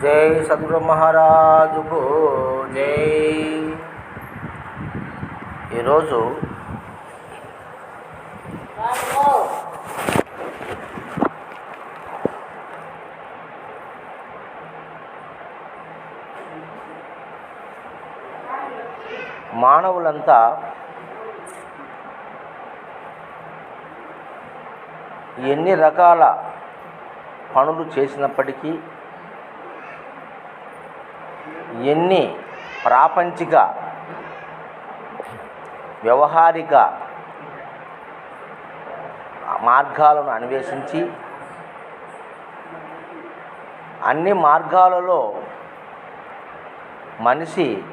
జై సద్గురు మహారాజుకు జై. ఈరోజు మానవులంతా ఎన్ని రకాల పనులు చేసినప్పటికీ, ఎన్ని ప్రాపంచిక వ్యవహారిక మార్గాలను అన్వేషించి అన్ని మార్గాలలో మనిషి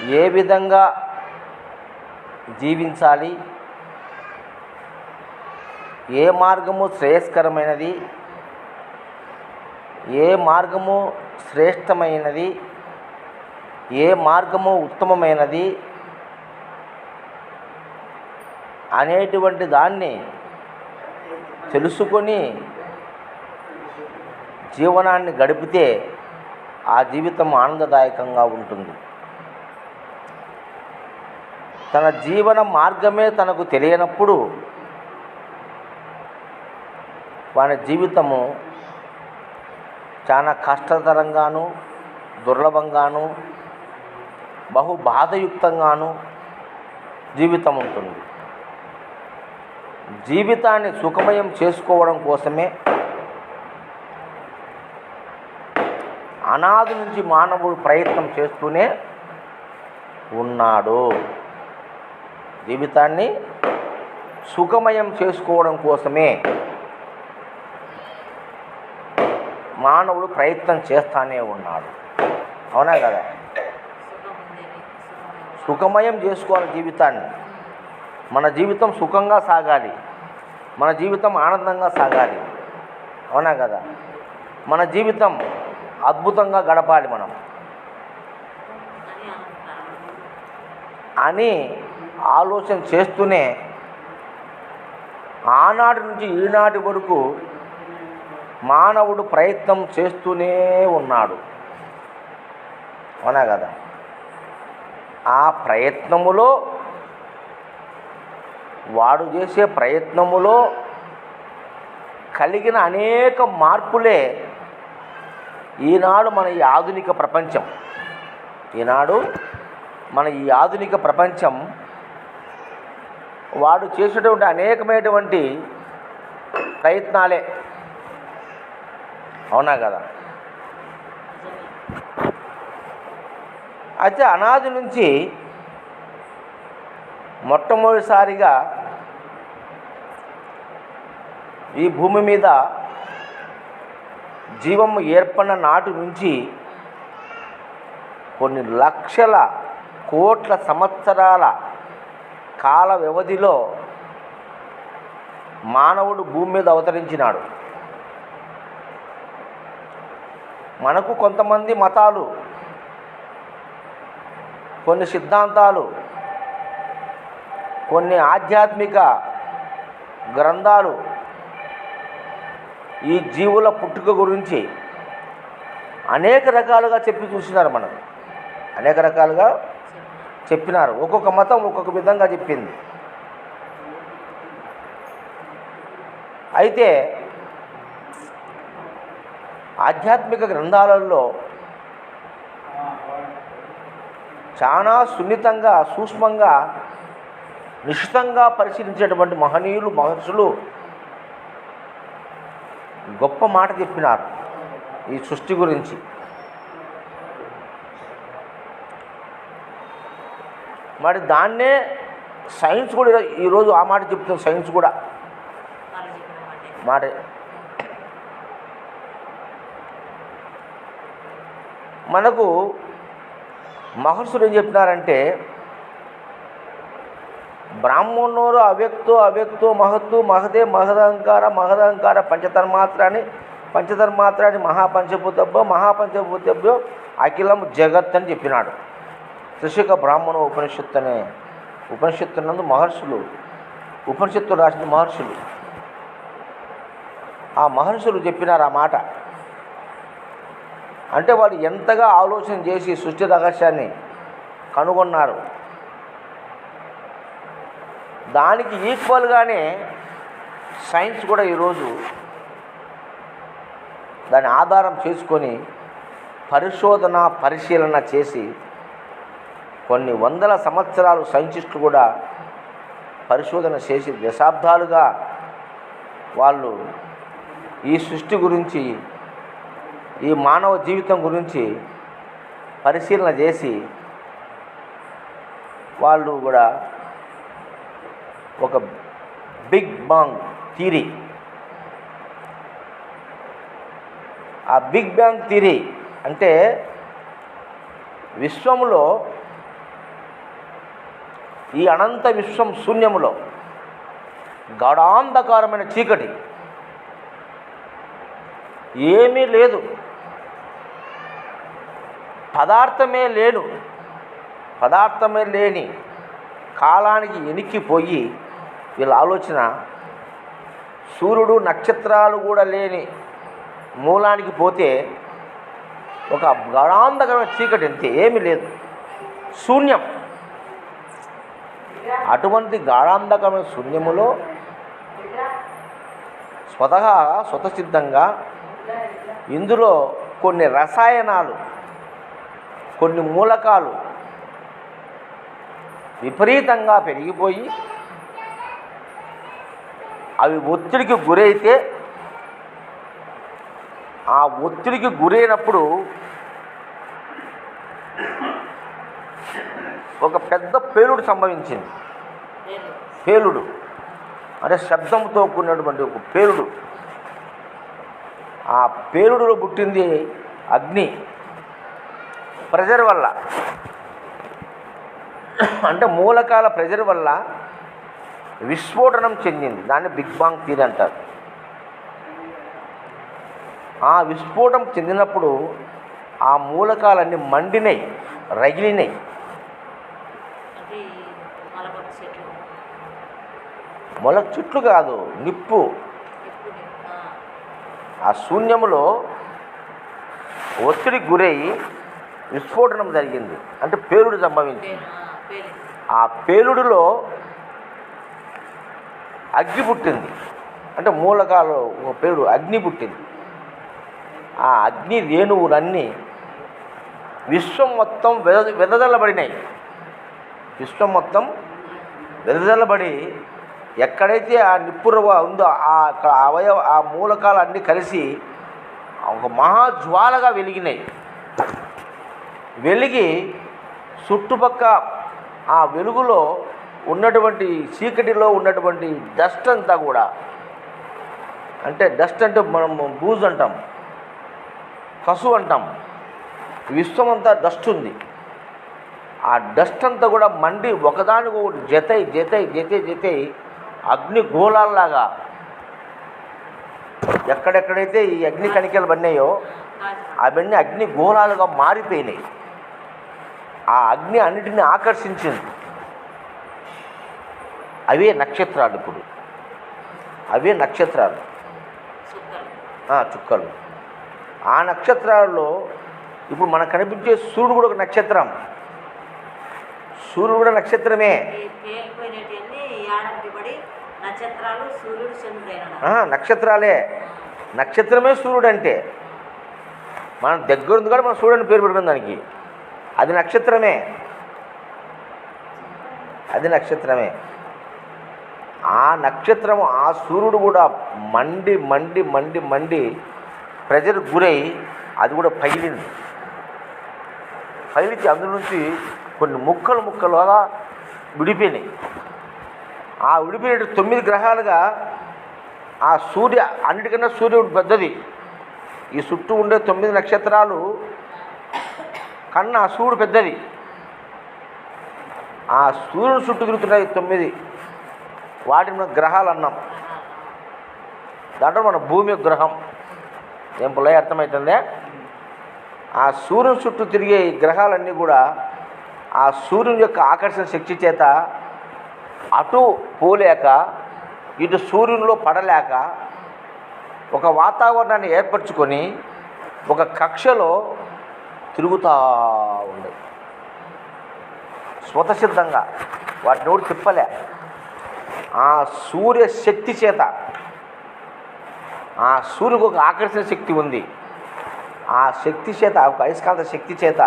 ఏ విధంగా జీవించాలి, ఏ మార్గము శ్రేయస్కరమైనది, ఏ మార్గము శ్రేష్టమైనది, ఏ మార్గము ఉత్తమమైనది అనేటువంటి దాన్ని తెలుసుకొని జీవనాన్ని గడిపితే ఆ జీవితం ఆనందదాయకంగా ఉంటుంది. తన జీవన మార్గమే తనకు తెలియనప్పుడు వాని జీవితము చాలా కష్టతరంగాను, దుర్లభంగాను, బహు బాధయుక్తంగాను జీవితం ఉంటుంది. జీవితాన్ని సుఖమయం చేసుకోవడం కోసమే అనాది నుంచి మానవుడు ప్రయత్నం చేస్తూనే ఉన్నాడు. జీవితాన్ని సుఖమయం చేసుకోవడం కోసమే మానవుడు ప్రయత్నం చేస్తానే ఉన్నాడు. అవునా కదా? సుఖమయం చేసుకోవాలి జీవితాన్ని. మన జీవితం సుఖంగా సాగాలి, మన జీవితం ఆనందంగా సాగాలి. అవునా కదా? మన జీవితం అద్భుతంగా గడపాలి మనం అని ఆలోచన చేస్తూనే ఆనాటి నుంచి ఈనాటి వరకు మానవుడు ప్రయత్నం చేస్తూనే ఉన్నాడు. అవునా కదా? ఆ ప్రయత్నములో, వాడు చేసే ప్రయత్నములో కలిగిన అనేక మార్పులే ఈనాడు మన ఈ ఆధునిక ప్రపంచం వాడు చేసేటువంటి అనేకమైనటువంటి ప్రయత్నాలే. అవునా కదా? అయితే అనాది నుంచి మొట్టమొదటిసారిగా ఈ భూమి మీద జీవము ఏర్పడిన నాటి నుంచి కొన్ని లక్షల కోట్ల సంవత్సరాల కాల వ్యవధిలో మానవుడు భూమి మీద అవతరించినాడు. మనకు కొంతమంది మతాలు, కొన్ని సిద్ధాంతాలు, కొన్ని ఆధ్యాత్మిక గ్రంథాలు ఈ జీవుల పుట్టుక గురించి అనేక రకాలుగా చెప్పి చూసినారు. మనకు అనేక రకాలుగా చెప్పినారు. ఒక్కొక్క మతం ఒక్కొక్క విధంగా చెప్పింది. అయితే ఆధ్యాత్మిక గ్రంథాలలో చాలా సున్నితంగా, సూక్ష్మంగా, నిశితంగా పరిశీలించేటువంటి మహనీయులు, మహర్షులు గొప్ప మాట చెప్పినారు ఈ సృష్టి గురించి. మరి దాన్నే సైన్స్ కూడా ఈరోజు ఆ మాట చెప్తుంది. సైన్స్ కూడా మాట మనకు మహర్షులు ఏం చెప్పినారంటే, బ్రాహ్మణోరు అవ్యక్తో మహత్తు మహదే మహదంకార పంచతన్మాత్రాన్ని మహాపంచభూతభ్యో అఖిలం జగత్ అని చెప్పినాడు. త్రిశిక బ్రాహ్మణ ఉపనిషత్తు అనే ఉపనిషత్తునందు మహర్షులు, ఉపనిషత్తులు రాసిన మహర్షులు, ఆ మహర్షులు చెప్పినారు ఆ మాట. అంటే వాళ్ళు ఎంతగా ఆలోచన చేసి సృష్టి రహస్యాన్ని కనుగొన్నారు. దానికి ఈక్వల్గానే సైన్స్ కూడా ఈరోజు దాని ఆధారం చేసుకొని పరిశోధన పరిశీలన చేసి కొన్ని వందల సంవత్సరాలు సైంటిస్టులు కూడా పరిశోధన చేసి దశాబ్దాలుగా వాళ్ళు ఈ సృష్టి గురించి, ఈ మానవ జీవితం గురించి పరిశీలన చేసి వాళ్ళు కూడా ఒక బిగ్ బ్యాంగ్ థియరీ, ఆ బిగ్ బ్యాంగ్ థియరీ అంటే విశ్వములో, ఈ అనంత విశ్వం శూన్యములో గాఢాంధకారమైన చీకటి, ఏమీ లేదు, పదార్థమే లేని కాలానికి ఎనిక్కిపోయి వీళ్ళ ఆలోచన సూర్యుడు నక్షత్రాలు కూడా లేని మూలానికి పోతే ఒక గాఢాంధకరమైన చీకటి, అంతే, ఏమీ లేదు, శూన్యం. అటువంటి గాఢాంధకరమైన శూన్యములో స్వతసిద్ధంగా ఇందులో కొన్ని రసాయనాలు, కొన్ని మూలకాలు విపరీతంగా పెరిగిపోయి అవి ఒత్తిడికి గురైతే, ఆ ఒత్తిడికి గురైనప్పుడు ఒక పెద్ద పేలుడు సంభవించింది. పేలుడు అంటే శబ్దంతో కూడినటువంటి ఒక పేలుడు. ఆ పేలుడులో పుట్టింది అగ్ని, ప్రెజర్ వల్ల, అంటే మూలకాల ప్రెజర్ వల్ల విస్ఫోటనం చెందింది. దాన్ని బిగ్ బాంగ్ థియరీ అంటారు. ఆ విస్ఫోటం చెందినప్పుడు ఆ మూలకాలన్నీ మండినాయి, రగిలినాయి. మొలక చెట్లు కాదు, నిప్పు. ఆ శూన్యములో ఒత్తిడికి గురై విస్ఫోటనం జరిగింది, అంటే పేలుడు సంభవించింది. ఆ పేలుడులో అగ్ని పుట్టింది, అంటే మూలకాలు పేలుడు అగ్ని పుట్టింది. ఆ అగ్ని రేణువులన్నీ విశ్వం మొత్తం వెదజల్లబడినాయి. విశ్వం మొత్తం వెదజల్లబడి ఎక్కడైతే ఆ నిప్పురవ ఉందో ఆ మూలకాలు అన్నీ కలిసి ఒక మహాజ్వాలగా వెలిగినాయి. వెలిగి చుట్టుపక్క ఆ వెలుగులో ఉన్నటువంటి చీకటిలో ఉన్నటువంటి డస్ట్ అంతా కూడా, అంటే డస్ట్ అంటే మనం బూజు అంటాం, కసు అంటాం, విశ్వం అంతా డస్ట్ ఉంది. ఆ డస్ట్ అంతా కూడా మండి ఒకదానికి ఒకటి జతై అగ్ని గోళాల్లాగా ఎక్కడెక్కడైతే ఈ అగ్ని కణికలు పడినాయో అవన్నీ అగ్ని గోళాలుగా మారిపోయినాయి. ఆ అగ్ని అన్నిటిని ఆకర్షించింది. అవే నక్షత్రాలు. ఇప్పుడు అవే నక్షత్రాలు, చుక్కలు. ఆ నక్షత్రాల్లో ఇప్పుడు మనకు కనిపించే సూర్యుడు కూడా ఒక నక్షత్రం. సూర్యుడు కూడా నక్షత్రమే. నక్షత్రాలే. నక్షత్రమే సూర్యుడు అంటే. మన దగ్గర ఉంది కూడా మన సూర్యుడిని పేరు పెట్టుకున్న దానికి. అది నక్షత్రమే. ఆ నక్షత్రము, ఆ సూర్యుడు కూడా మండి ప్రెజర్ గురై అది కూడా పగిలింది. పగిలితే అందులో నుంచి కొన్ని ముక్కలుగా విడిపోయినాయి. ఆ విడిపోయిన 9 గ్రహాలుగా ఆ అన్నిటికన్నా సూర్యుడు పెద్దది. ఈ చుట్టూ ఉండే 9 నక్షత్రాలు కన్నా సూర్యుడు పెద్దది. ఆ సూర్యుడు చుట్టూ తిరుగుతున్నాయి 9. వాటిని మనం గ్రహాలు అన్నాం. దాంట్లో మన భూమి గ్రహం. ఏం పుల్లయ్య అర్థమవుతుందే? ఆ సూర్యుని చుట్టూ తిరిగే ఈ గ్రహాలన్నీ కూడా ఆ సూర్యుని యొక్క ఆకర్షణ శక్తి చేత అటు పోలేక ఇటు సూర్యునిలో పడలేక ఒక వాతావరణాన్ని ఏర్పరచుకొని ఒక కక్షలో తిరుగుతూ ఉండేవి స్వతసిద్ధంగా. వాటిని కూడా తిప్పలే. ఆ సూర్య శక్తి చేత, ఆ సూర్యునికి ఒక ఆకర్షణ శక్తి ఉంది. ఆ శక్తి చేత, ఒక అయస్కాంత శక్తి చేత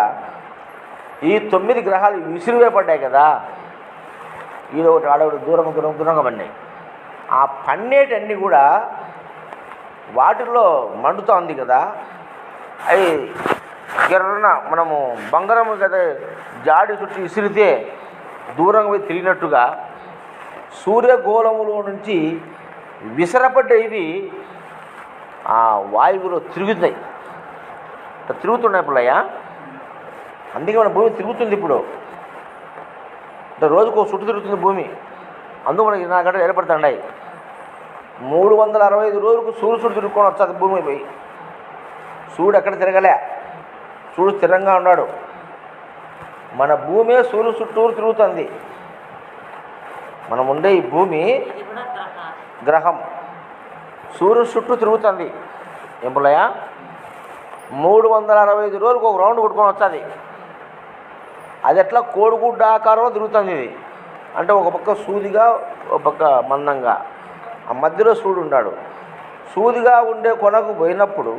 ఈ 9 గ్రహాలు విసిరివేయబడ్డాయి కదా. ఈడొకటి ఒకటి ఆడొకటి దూరంగా పడినాయి. ఆ పన్నేటన్నీ కూడా వాటిల్లో మండుతూ ఉంది కదా. అవి ఎర్రన మనము బంగారం కదా జాడి చుట్టూ విసిరితే దూరంగా పోయి తిరిగినట్టుగా సూర్యగోళములో నుంచి విసరపడ్డ ఇవి ఆ వాయువులో తిరుగుతాయి. తిరుగుతున్నాయి పుల్లయ్య. అందుకే మన భూమి తిరుగుతుంది ఇప్పుడు. అంటే రోజుకు చుట్టూ తిరుగుతుంది భూమి. అందుకు మనకి 24 గంటలు ఏర్పడుతున్నాయి. 365 రోజులకు సూర్యుడు చుట్టూ తిరుగుకొని వస్తుంది భూమి పోయి. సూర్యుడు ఎక్కడ తిరగలే, సూర్యుడు స్థిరంగా ఉన్నాడు. మన భూమే సూర్యుడు చుట్టూరు తిరుగుతుంది. మనం ఉండే ఈ భూమి గ్రహం సూర్యుడు చుట్టూ తిరుగుతుంది. ఏం పుల్లయ్య? 365 రోజులకు ఒక రౌండ్ కొట్టుకొని వస్తుంది. అది ఎట్లా కోడిగుడ్డ ఆకారంలో తిరుగుతుంది ఇది. అంటే ఒక పక్క సూదిగా, ఒక పక్క మందంగా, ఆ మధ్యలో సూర్యుడు ఉన్నాడు. సూదిగా ఉండే కొనకు పోయినప్పుడు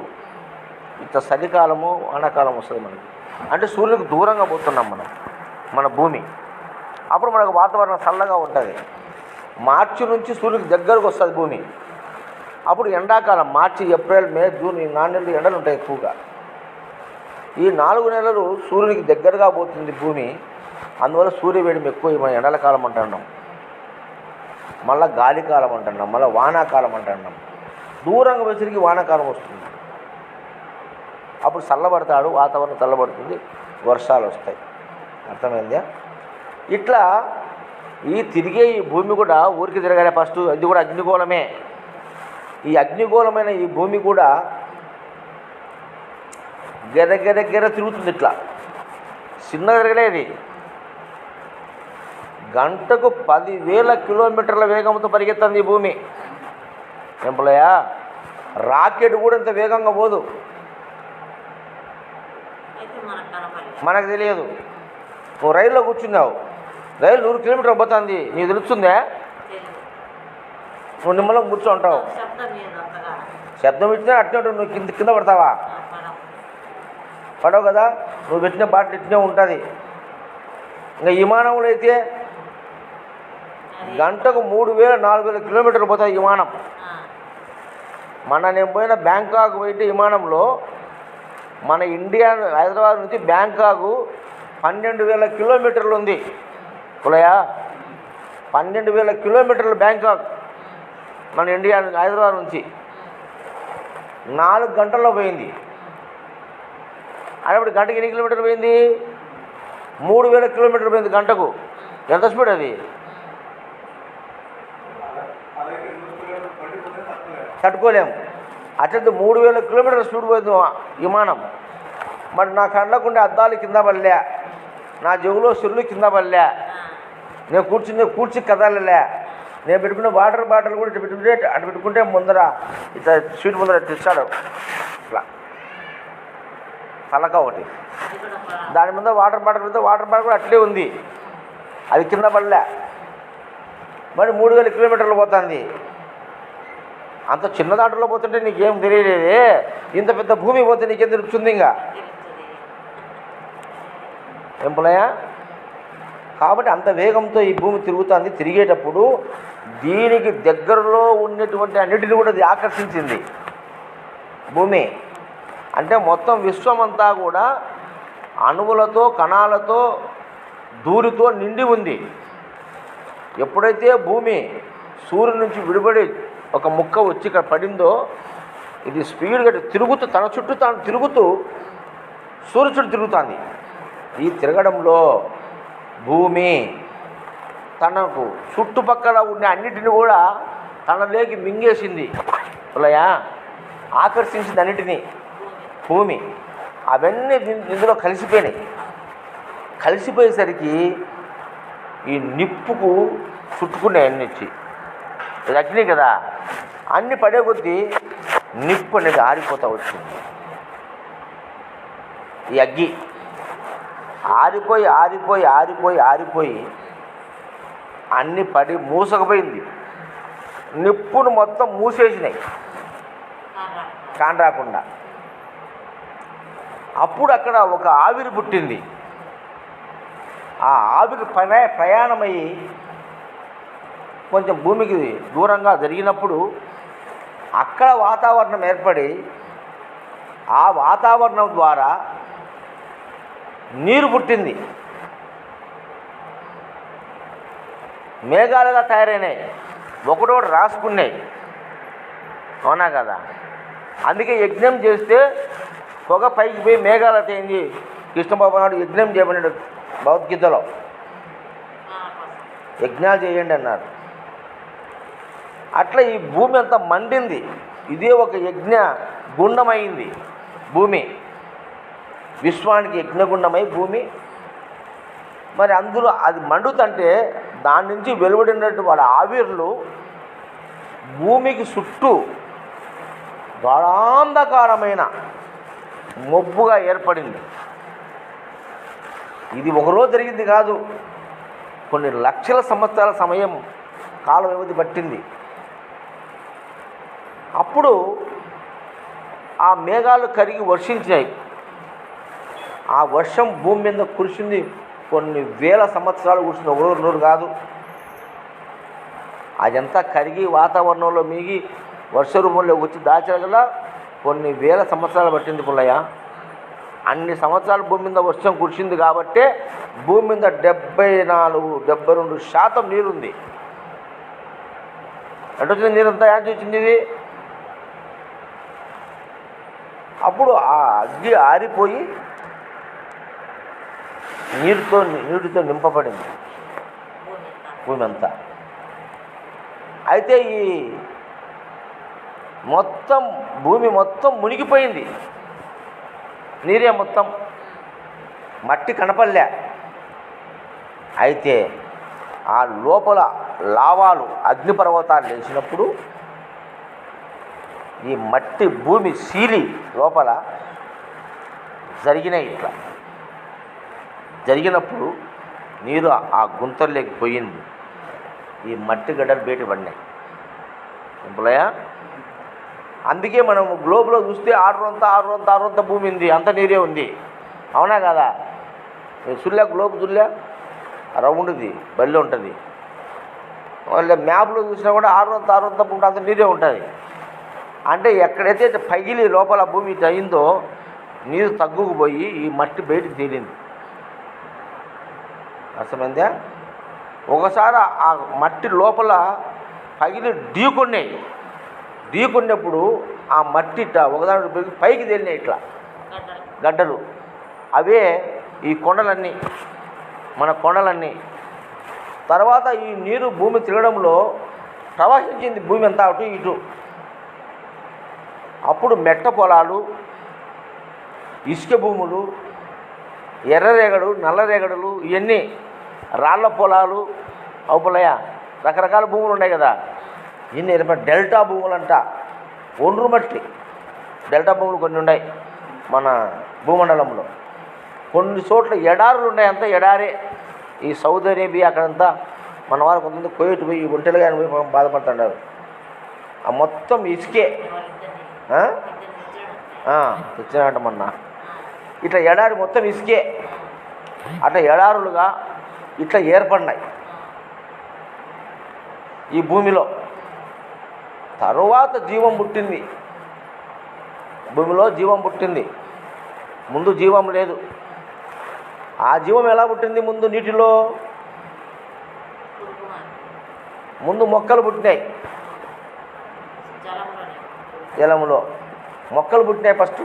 ఇంత చలికాలము వానాకాలం వస్తుంది మనకి. అంటే సూర్యునికి దూరంగా పోతున్నాం మనం, మన భూమి. అప్పుడు మనకు వాతావరణం చల్లగా ఉంటుంది. మార్చి నుంచి సూర్యునికి దగ్గరకు వస్తుంది భూమి. అప్పుడు ఎండాకాలం మార్చి, ఏప్రిల్, మే, జూన్ ఈ 4 నెలలు ఎండలు ఉంటాయి ఎక్కువగా. ఈ 4 నెలలు సూర్యునికి దగ్గరగా పోతుంది భూమి. అందువల్ల సూర్యవేడి ఎక్కువ. మన ఎండల కాలం అంటున్నాం, మళ్ళీ గాలికాలం అంటున్నాం, మళ్ళీ వానాకాలం అంటున్నాం. దూరంగా వచ్చరికి వానాకాలం వస్తుంది. అప్పుడు చల్లబడతాడు, వాతావరణం చల్లబడుతుంది, వర్షాలు వస్తాయి. అర్థమైందా? ఇట్లా ఈ తిరిగే ఈ భూమి కూడా ఊరికి తిరగాలి ఫస్ట్. అది కూడా అగ్నిగోళమే. ఈ అగ్నిగోళమైన ఈ భూమి కూడా గెర తిరుగుతుంది. ఇట్లా చిన్నగా తిరగలేదు. గంటకు 10,000 కిలోమీటర్ల వేగంతో పరిగెత్తుంది ఈ భూమి. ఎంపులయ్య, రాకెట్ కూడా ఇంత వేగంగా పోదు. మనకు తెలియదు. నువ్వు రైల్లో కూర్చున్నావు, రైలు 100 కిలోమీటర్లు పోతుంది, నీకు తెలుస్తుందే? నువ్వు నిమ్మలం కూర్చోంటావు, శబ్దం ఇచ్చినా అట్నే నువ్వు కింద పడతావా? పడవు కదా. నువ్వు పెట్టిన బాటలు ఇట్నే ఉంటుంది. ఇంకా విమానంలో అయితే గంటకు 3,000-4,000 కిలోమీటర్లు పోతాయి విమానం. నేను పోయిన బ్యాంకాక్ పోయితే విమానంలో మన ఇండియా హైదరాబాద్ నుంచి బ్యాంకాక్ 12,000 కిలోమీటర్లు ఉంది పులయ. 12,000 కిలోమీటర్లు బ్యాంకాక్ మన ఇండియా హైదరాబాద్ నుంచి 4 గంటల్లో పోయింది. అప్పుడు గంటకి ఎన్ని కిలోమీటర్లు పోయింది? 3,000 కిలోమీటర్లు పోయింది గంటకు. ఎంత స్పీడ్ అది? తట్టుకోలేము. అట్లా 3,000 కిలోమీటర్ల స్పీడ్ పోయింది విమానం. మరి నా కళ్ళకుండే అద్దాలు కింద పడలే, నా చెవులో సిరులు కింద పడలే, నేను కూర్చి కదలలే. నేను పెట్టుకున్న వాటర్ బాటిల్ కూడా అటు పెట్టుకుంటే ముందర ఇట్లా స్వీట్ ముందర తెచ్చాడు ఇట్లా తలక ఒకటి, దాని ముందర వాటర్ బాటిల్ ఉంటే వాటర్ బాటిల్ కూడా అట్లే ఉంది, అది కింద పడలే. మరి 3,000 కిలోమీటర్లు పోతుంది. అంత చిన్న దాంట్లో పోతుంటే నీకేం తెలియలేదే, ఇంత పెద్ద భూమి పోతే నీకేం తెలుస్తుంది? ఇంకా ఏం పులయ్య? కాబట్టి అంత వేగంతో ఈ భూమి తిరుగుతుంది. తిరిగేటప్పుడు దీనికి దగ్గరలో ఉన్నటువంటి అన్నిటిని కూడా అది ఆకర్షించింది భూమి. అంటే మొత్తం విశ్వమంతా కూడా అణువులతో, కణాలతో, ధూళితో నిండి ఉంది. ఎప్పుడైతే భూమి సూర్యుడి నుంచి విడిపడి ఒక ముక్క వచ్చి ఇక్కడ పడిందో, ఇది స్పీడ్గా తిరుగుతూ తన చుట్టూ తాను తిరుగుతూ సూర్యుడు చుట్టూ తిరుగుతుంది. ఈ తిరగడంలో భూమి తనకు చుట్టుపక్కల ఉండే అన్నిటిని కూడా తనలోకి మింగేసింది పులయ, ఆకర్షించింది అన్నిటినీ భూమి. అవన్నీ ఇందులో కలిసిపోయినాయి. కలిసిపోయేసరికి ఈ నిప్పుకు చుట్టుకున్నాయి అన్నీ వచ్చి. ఇది అగ్ని కదా, అన్ని పడే కొద్దీ నిప్పు అనేది ఆరిపోతూ వచ్చింది. ఈ అగ్గి ఆరిపోయి ఆరిపోయి ఆరిపోయి ఆరిపోయి అన్నీ పడి మూసకపోయింది. నిప్పును మొత్తం మూసేసినాయి కానరాకుండా. అప్పుడు అక్కడ ఒక ఆవిరి పుట్టింది. ఆ ఆవిరి ప్రయాణమయ్యి కొంచెం భూమికి దూరంగా జరిగినప్పుడు అక్కడ వాతావరణం ఏర్పడి ఆ వాతావరణం ద్వారా నీరు పుట్టింది. మేఘాలుగా తయారైనాయి, ఒకటోటి రాసుకున్నాయి. అవునా కదా? అందుకే యజ్ఞం చేస్తే పొగ పైకి పోయి మేఘాలు తేంది. కృష్ణబాబు నాయుడు యజ్ఞం చేయమన్నాడు భగవద్గీతలో. యజ్ఞాలు చేయండి అన్నారు. అట్లా ఈ భూమి అంతా మండింది. ఇదే ఒక యజ్ఞ గుండమైంది భూమి. విశ్వానికి యజ్ఞగుండమై భూమి. మరి అందులో అది మండుతంటే దాని నుంచి వెలువడినట్టు వాళ్ళ ఆవిర్లు భూమికి చుట్టూ గాఢాంధకారమైన మొబ్బుగా ఏర్పడింది. ఇది ఒకరోజు జరిగింది కాదు, కొన్ని లక్షల సంవత్సరాల సమయం కాల వ్యవధి పట్టింది. అప్పుడు ఆ మేఘాలు కరిగి వర్షించినాయి. ఆ వర్షం భూమి మీద కురిసింది. కొన్ని వేల సంవత్సరాలు కురిసింది, ఒకరోజు రోజు కాదు. అదంతా కరిగి వాతావరణంలో మిగి వర్ష రూపంలో వచ్చి దాచగల కొన్ని వేల సంవత్సరాలు పట్టింది పుల్లయ్య. అన్ని సంవత్సరాలు భూమి మీద వర్షం కురిసింది కాబట్టే భూమి మీద 74-72% నీరుంది. ఎటు వచ్చింది నీరంతా? ఏంటి వచ్చింది ఇది? అప్పుడు ఆ అగ్గి ఆరిపోయి నీటితో నింపబడింది భూమి అంతా. అయితే ఈ మొత్తం భూమి మొత్తం మునిగిపోయింది. నీరే మొత్తం, మట్టి కనపడలే. అయితే ఆ లోపల లావాలు అగ్నిపర్వతాలు లేచినప్పుడు ఈ మట్టి భూమి సీలి లోపల జరిగినాయి. ఇట్లా జరిగినప్పుడు నీరు ఆ గుంతల్లోకి పోయింది. ఈ మట్టి గడ్డలు బయట పడినాయి. పుల్లయ్య, అందుకే మనం గ్లోబ్లో చూస్తే ఆరు భూమి ఉంది, అంత నీరే ఉంది. అవునా కదా? సుల్లా గ్లోబ్ సుల్లా రౌండ్ది బల్లి ఉంటుంది. వాళ్ళ మ్యాప్లో చూసినా కూడా ఆరు భూమి అంత నీరే ఉంటుంది. అంటే ఎక్కడైతే పగిలి లోపల భూమి అయిందో నీరు తగ్గుకుపోయి ఈ మట్టి బయటికి తేలింది. అర్థమైందా? ఒకసారి ఆ మట్టి లోపల పగిలి ఢీకొన్నప్పుడు ఆ మట్టి ఒకదాని పైకి తేలినాయి ఇట్లా గడ్డలు. అవే ఈ కొండలన్నీ, మన కొండలన్నీ. తర్వాత ఈ నీరు భూమి తిరగడంలో ప్రవహించింది భూమి అంతా అటు ఇటు. అప్పుడు మెట్ట పొలాలు, ఇసుక భూములు, ఎర్రరేగడు, నల్లరేగడులు, ఇవన్నీ రాళ్ల పొలాలు, అవుపులయ్య రకరకాల భూములు ఉన్నాయి కదా. ఇన్ని డెల్టా భూములు అంట. ఒండ్రు మట్టి డెల్టా భూములు కొన్ని ఉన్నాయి మన భూమండలంలో. కొన్ని చోట్ల ఎడారులు ఉన్నాయి, అంతా ఎడారే. ఈ సౌదీ అరేబియా అక్కడంతా మన వారు కొంతమంది కోయిట్ పోయి ఒంటెలుగా పోయి బాధపడుతున్నారు. ఆ మొత్తం ఇసుకే తెచ్చినట్ట మొన్న. ఇట్లా ఎడారి మొత్తం ఇసుకే. అట్లా ఎడారులుగా ఇట్లా ఏర్పడినాయి ఈ భూమిలో. తరువాత జీవం పుట్టింది, భూమిలో జీవం పుట్టింది. ముందు జీవం లేదు. ఆ జీవం ఎలా పుట్టింది? ముందు నీటిలో ముందు మొక్కలు పుట్టినాయి, జలములో మొక్కలు పుట్టినాయి. ఫస్ట్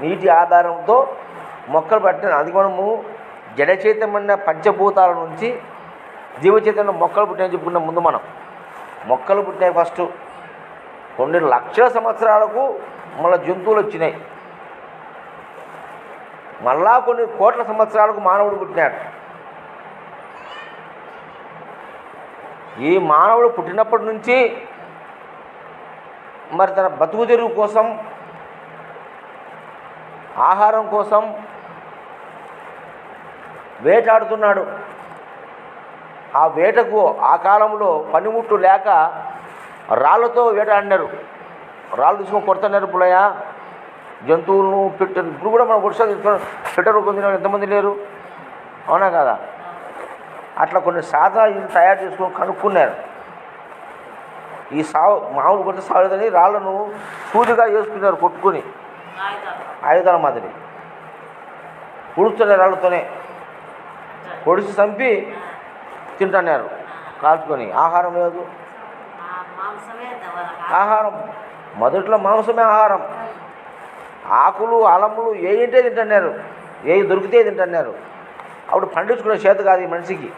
నీటి ఆధారంతో మొక్కలు పట్టినాయి. అది మనము జడ చైతన్యమైన పంచభూతాల నుంచి జీవచైతన్యం మొక్కలు పుట్టినాయని చెప్పుకున్నాం. ముందు మనం మొక్కలు పుట్టినాయి ఫస్ట్. కొన్ని లక్షల సంవత్సరాలకు మళ్ళీ జంతువులు వచ్చినాయి. మళ్ళా కొన్ని కోట్ల సంవత్సరాలకు మానవుడు పుట్టినాడు. ఈ మానవుడు పుట్టినప్పటి నుంచి మరి తన బతుకు తెరువు కోసం, ఆహారం కోసం వేటాడుతున్నాడు. ఆ వేటకు ఆ కాలంలో పనిముట్లు లేక రాళ్ళతో వేటాడినారు. రాళ్ళు తీసుకొని కొడుతున్నారు పుల్లయ్య. జంతువులను పెట్టారు. ఇప్పుడు కూడా మనం వర్షాలు తీసుకొని పెట్టరు పొందిన ఎంతమంది లేరు, అవునా కదా? అట్లా కొన్ని సాధనాలు తయారు చేసుకొని కనుక్కున్నారు. ఈ మామూలు కొట్ట సాగుదని రాళ్ళను సూదిగా చేసుకున్నారు, కొట్టుకుని ఆయుధాల మాదిరి పొడుస్తున్నారు. రాళ్ళతోనే పొడిచి చంపి తింటున్నారు కాల్చుకొని. ఆహారం లేదు, ఆహారం మొదట్లో మాంసమే ఆహారం. ఆకులు అలములు ఏంటే తింటున్నారు, ఏ దొరికితే తింటున్నారు. అప్పుడు పండించుకునే చేత కాదు ఈ మనిషికి.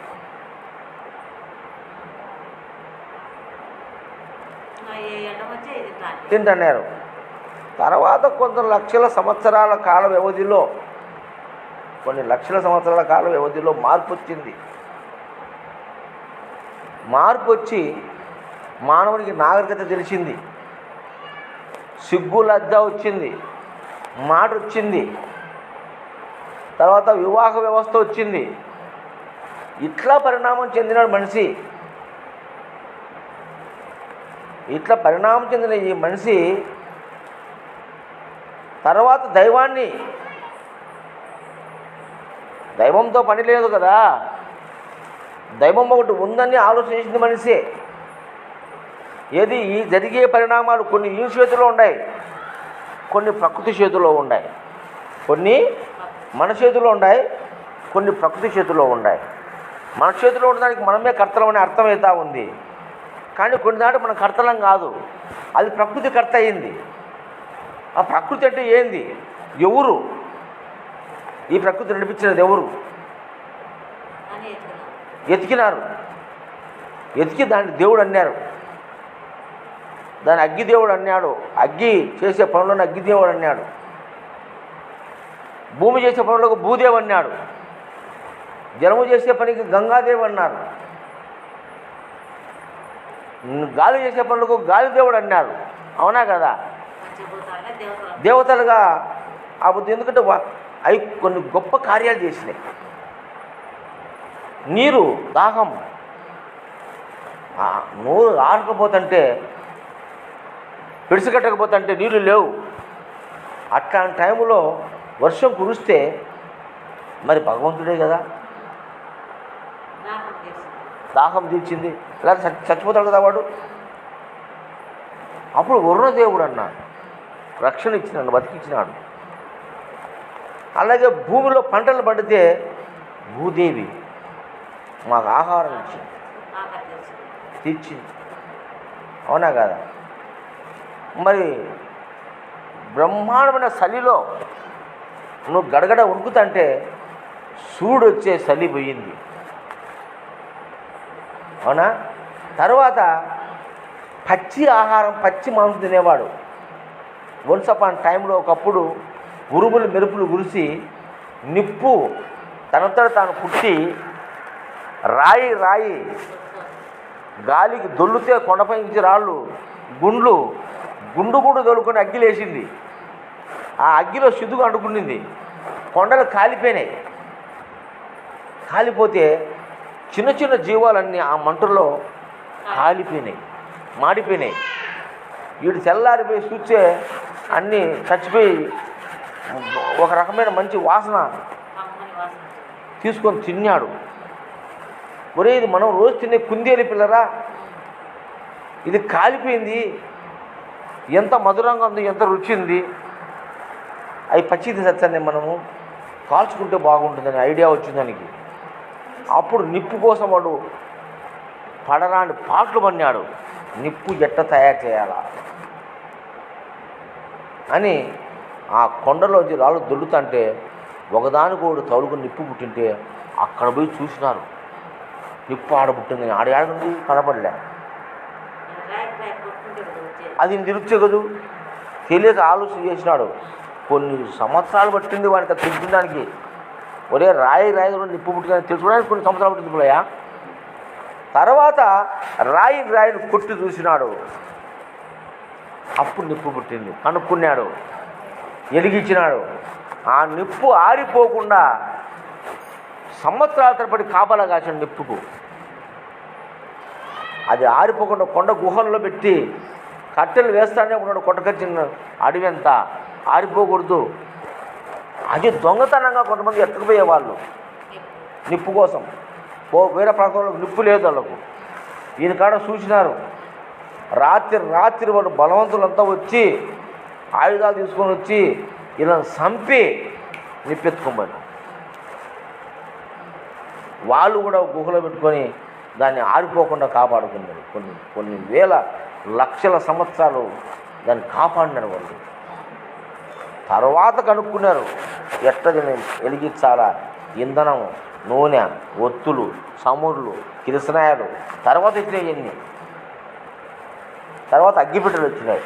తింటున్నారు. తర్వాత కొంత లక్షల సంవత్సరాల కాల వ్యవధిలో, కొన్ని లక్షల సంవత్సరాల కాల వ్యవధిలో మార్పు వచ్చింది. మార్పు వచ్చి మానవునికి నాగరికత తెలిసింది, సిగ్గు లజ్జ వచ్చింది, మాట వచ్చింది, తర్వాత వివాహ వ్యవస్థ వచ్చింది. ఇట్లా పరిణామం చెందినాడు మనిషి. ఇట్లా పరిణామం చెందిన ఈ మనిషి తర్వాత దైవంతో పని లేదు కదా, దైవం ఒకటి ఉందని ఆలోచించింది మనిషి. ఏది ఈ జరిగే పరిణామాలు కొన్ని ఈ చేతిలో ఉన్నాయి, కొన్ని ప్రకృతి చేతిలో ఉన్నాయి, కొన్ని మన చేతిలో ఉన్నాయి, కొన్ని ప్రకృతి చేతిలో ఉన్నాయి. మన చేతిలో ఉండడానికి మనమే కర్తలం అనే అర్థమవుతా ఉంది. కానీ కొన్నిదాటి మన కర్తలం కాదు, అది ప్రకృతి కర్త అయింది. ఆ ప్రకృతి అంటే ఏంది? ఎవరు ఈ ప్రకృతి నడిపించినది? ఎవరు ఎతికినారు, ఎతికి దాన్ని దేవుడు అన్నారు. దాని అగ్గిదేవుడు అన్నాడు. అగ్గి చేసే పనులను అగ్గిదేవుడు అన్నాడు. భూమి చేసే పనులకు భూదేవు అన్నాడు. జలము చేసే పనికి గంగాదేవి అన్నారు. గాలి చేసే పనులకు గాలిదేవుడు అన్నారు, అవునా కదా? దేవతలుగా ఆ బుద్ధి. ఎందుకంటే అవి కొన్ని గొప్ప కార్యాలు చేసినాయి. నీరు దాహం, నోరు ఆరకపోతుంటే, పిడిసికట్టకపోతుంటే నీళ్ళు లేవు. అట్లాంటి టైంలో వర్షం కురిస్తే మరి భగవంతుడే కదా దాహం తీర్చింది. ఇలా చచ్చిపోతాడు కదా వాడు. అప్పుడు వరుణదేవుడు అన్నాడు, రక్షణ ఇచ్చినాడు, బతికించినాడు. అలాగే భూమిలో పంటలు పండితే భూదేవి మాకు ఆహారం ఇచ్చింది, తీర్చింది, అవునా కదా? మరి బ్రహ్మాండమైన చలిలో నువ్వు గడగడ ఉణుకుతుంటే సూడు వచ్చే చలి పోయింది, అవునా? తర్వాత పచ్చి ఆహారం, పచ్చి మాంసం తినేవాడు. వన్స్ అపాన్ టైంలో ఒకప్పుడు ఉరుములు మెరుపులు కురిసి నిప్పు తనంతట తాను పుట్టి రాయి గాలికి దొల్లితే కొండపై నుంచి రాళ్ళు గుండు కూడా దొలుకొని అగ్గిలేసింది. ఆ అగ్గిలో సిద్దుగా అంటుకునింది. కొండలు కాలిపోయినాయి. కాలిపోతే చిన్న చిన్న జీవాలన్నీ ఆ మంటల్లో కాలిపోయినాయి, మాడిపోయినాయి. వీడు తెల్లారిపోయి చూస్తే అన్నీ చచ్చిపోయి ఒక రకమైన మంచి వాసన తీసుకొని తిన్నాడు. ఒరే, ఇది మనం రోజు తినే కుందేలు పిల్లరా, ఇది కాలిపోయింది, ఎంత మధురంగా ఉంది, ఎంత రుచి ఉంది, అవి పచ్చిది సత్యాన్ని మనము కాల్చుకుంటే బాగుంటుందని ఐడియా వచ్చింది దానికి. అప్పుడు నిప్పు కోసం వాడు పడరాని పాటలు పన్నాడు, నిప్పు ఎట్ట తయారు చేయాలా అని. ఆ కొండలోంచి రాళ్ళు దొల్లుతుంటే ఒకదానికోడు తౌలుకుని నిప్పు పుట్టింటే అక్కడ పోయి చూసినారు, నిప్పు ఆడ పుట్టిందని. ఆడేడుంది కనపడలే. అది నిరుపయోగదు, తెలియక ఆలోచన చేసినాడు. కొన్ని సంవత్సరాలు పట్టింది వానికి అది తెలుసుకోవడానికి. ఒరే రాయి నిప్పు పుట్టిందని తెలుసుకోవడానికి కొన్ని సంవత్సరాలు పట్టింది పిల్లయ్యా. తర్వాత రాయిని కొట్టి చూసినాడు, అప్పుడు నిప్పు పుట్టింది. కనుక్కున్నాడు, వెలిగించినాడు. ఆ నిప్పు ఆరిపోకుండా సంవత్సరాల తరబడి కాపలా కాసిన నిప్పుకు. అది ఆరిపోకుండా కొండ గుహల్లో పెట్టి కట్టెలు వేస్తానే ఉన్నాడు. కొట్టకొచ్చిన అడవి అంతా ఆరిపోకూడదు. అది దొంగతనంగా కొంతమంది ఎత్తుకుపోయేవాళ్ళు నిప్పు కోసం. వేరే ప్రాంతంలో నిప్పు లేదు వాళ్ళకు. ఈయన కాడ చూసినారు. రాత్రి వాళ్ళు బలవంతులంతా వచ్చి ఆయుధాలు తీసుకొని వచ్చి ఇలా చంపి నిప్పెత్తుకోమని వాళ్ళు కూడా గుహలో పెట్టుకొని దాన్ని ఆరిపోకుండా కాపాడుకున్నారు. కొన్ని వేల లక్షల సంవత్సరాలు దాన్ని కాపాడినారు వాళ్ళు. తర్వాత కనుక్కున్నారు ఎట్లా దీన్ని వెలిగించాలా, ఇంధనం, నూనె, ఒత్తులు, చమురులు, కిరసనాయలు. తర్వాత వచ్చినాయి ఎన్ని. తర్వాత అగ్గిపెట్టెలు వచ్చినాయి.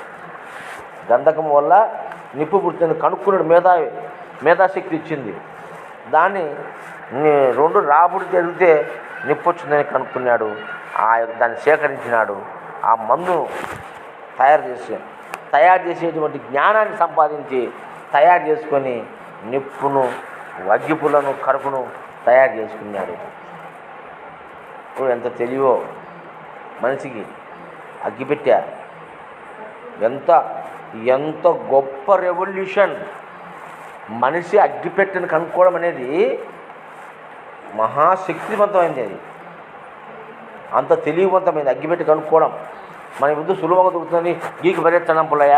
గంధకం వల్ల నిప్పు పుట్టింది కనుక్కున్నాడు. మేధాశక్తి ఇచ్చింది. దాన్ని 2 రాబడి జరిగితే నిప్పు వచ్చిందని కనుక్కున్నాడు. దాన్ని సేకరించినాడు. ఆ మందును తయారు చేసేటువంటి జ్ఞానాన్ని సంపాదించి తయారు చేసుకొని నిప్పును, అగ్గిపులను, కరుపును తయారు చేసుకున్నాడు. ఇప్పుడు ఎంత తెలివో మనిషికి. అగ్గిపెట్టె ఎంత గొప్ప రెవల్యూషన్. మనిషి అగ్గిపెట్టెను కనుక్కోవడం అనేది మహాశక్తివంతమైంది. అది అంత తెలివివంతమైంది అగ్గిపెట్టి కనుక్కోవడం. మన ముందు సులభంగా దొరుకుతుంది. గీకి పరిగెత్తడం పుల్లయ్య.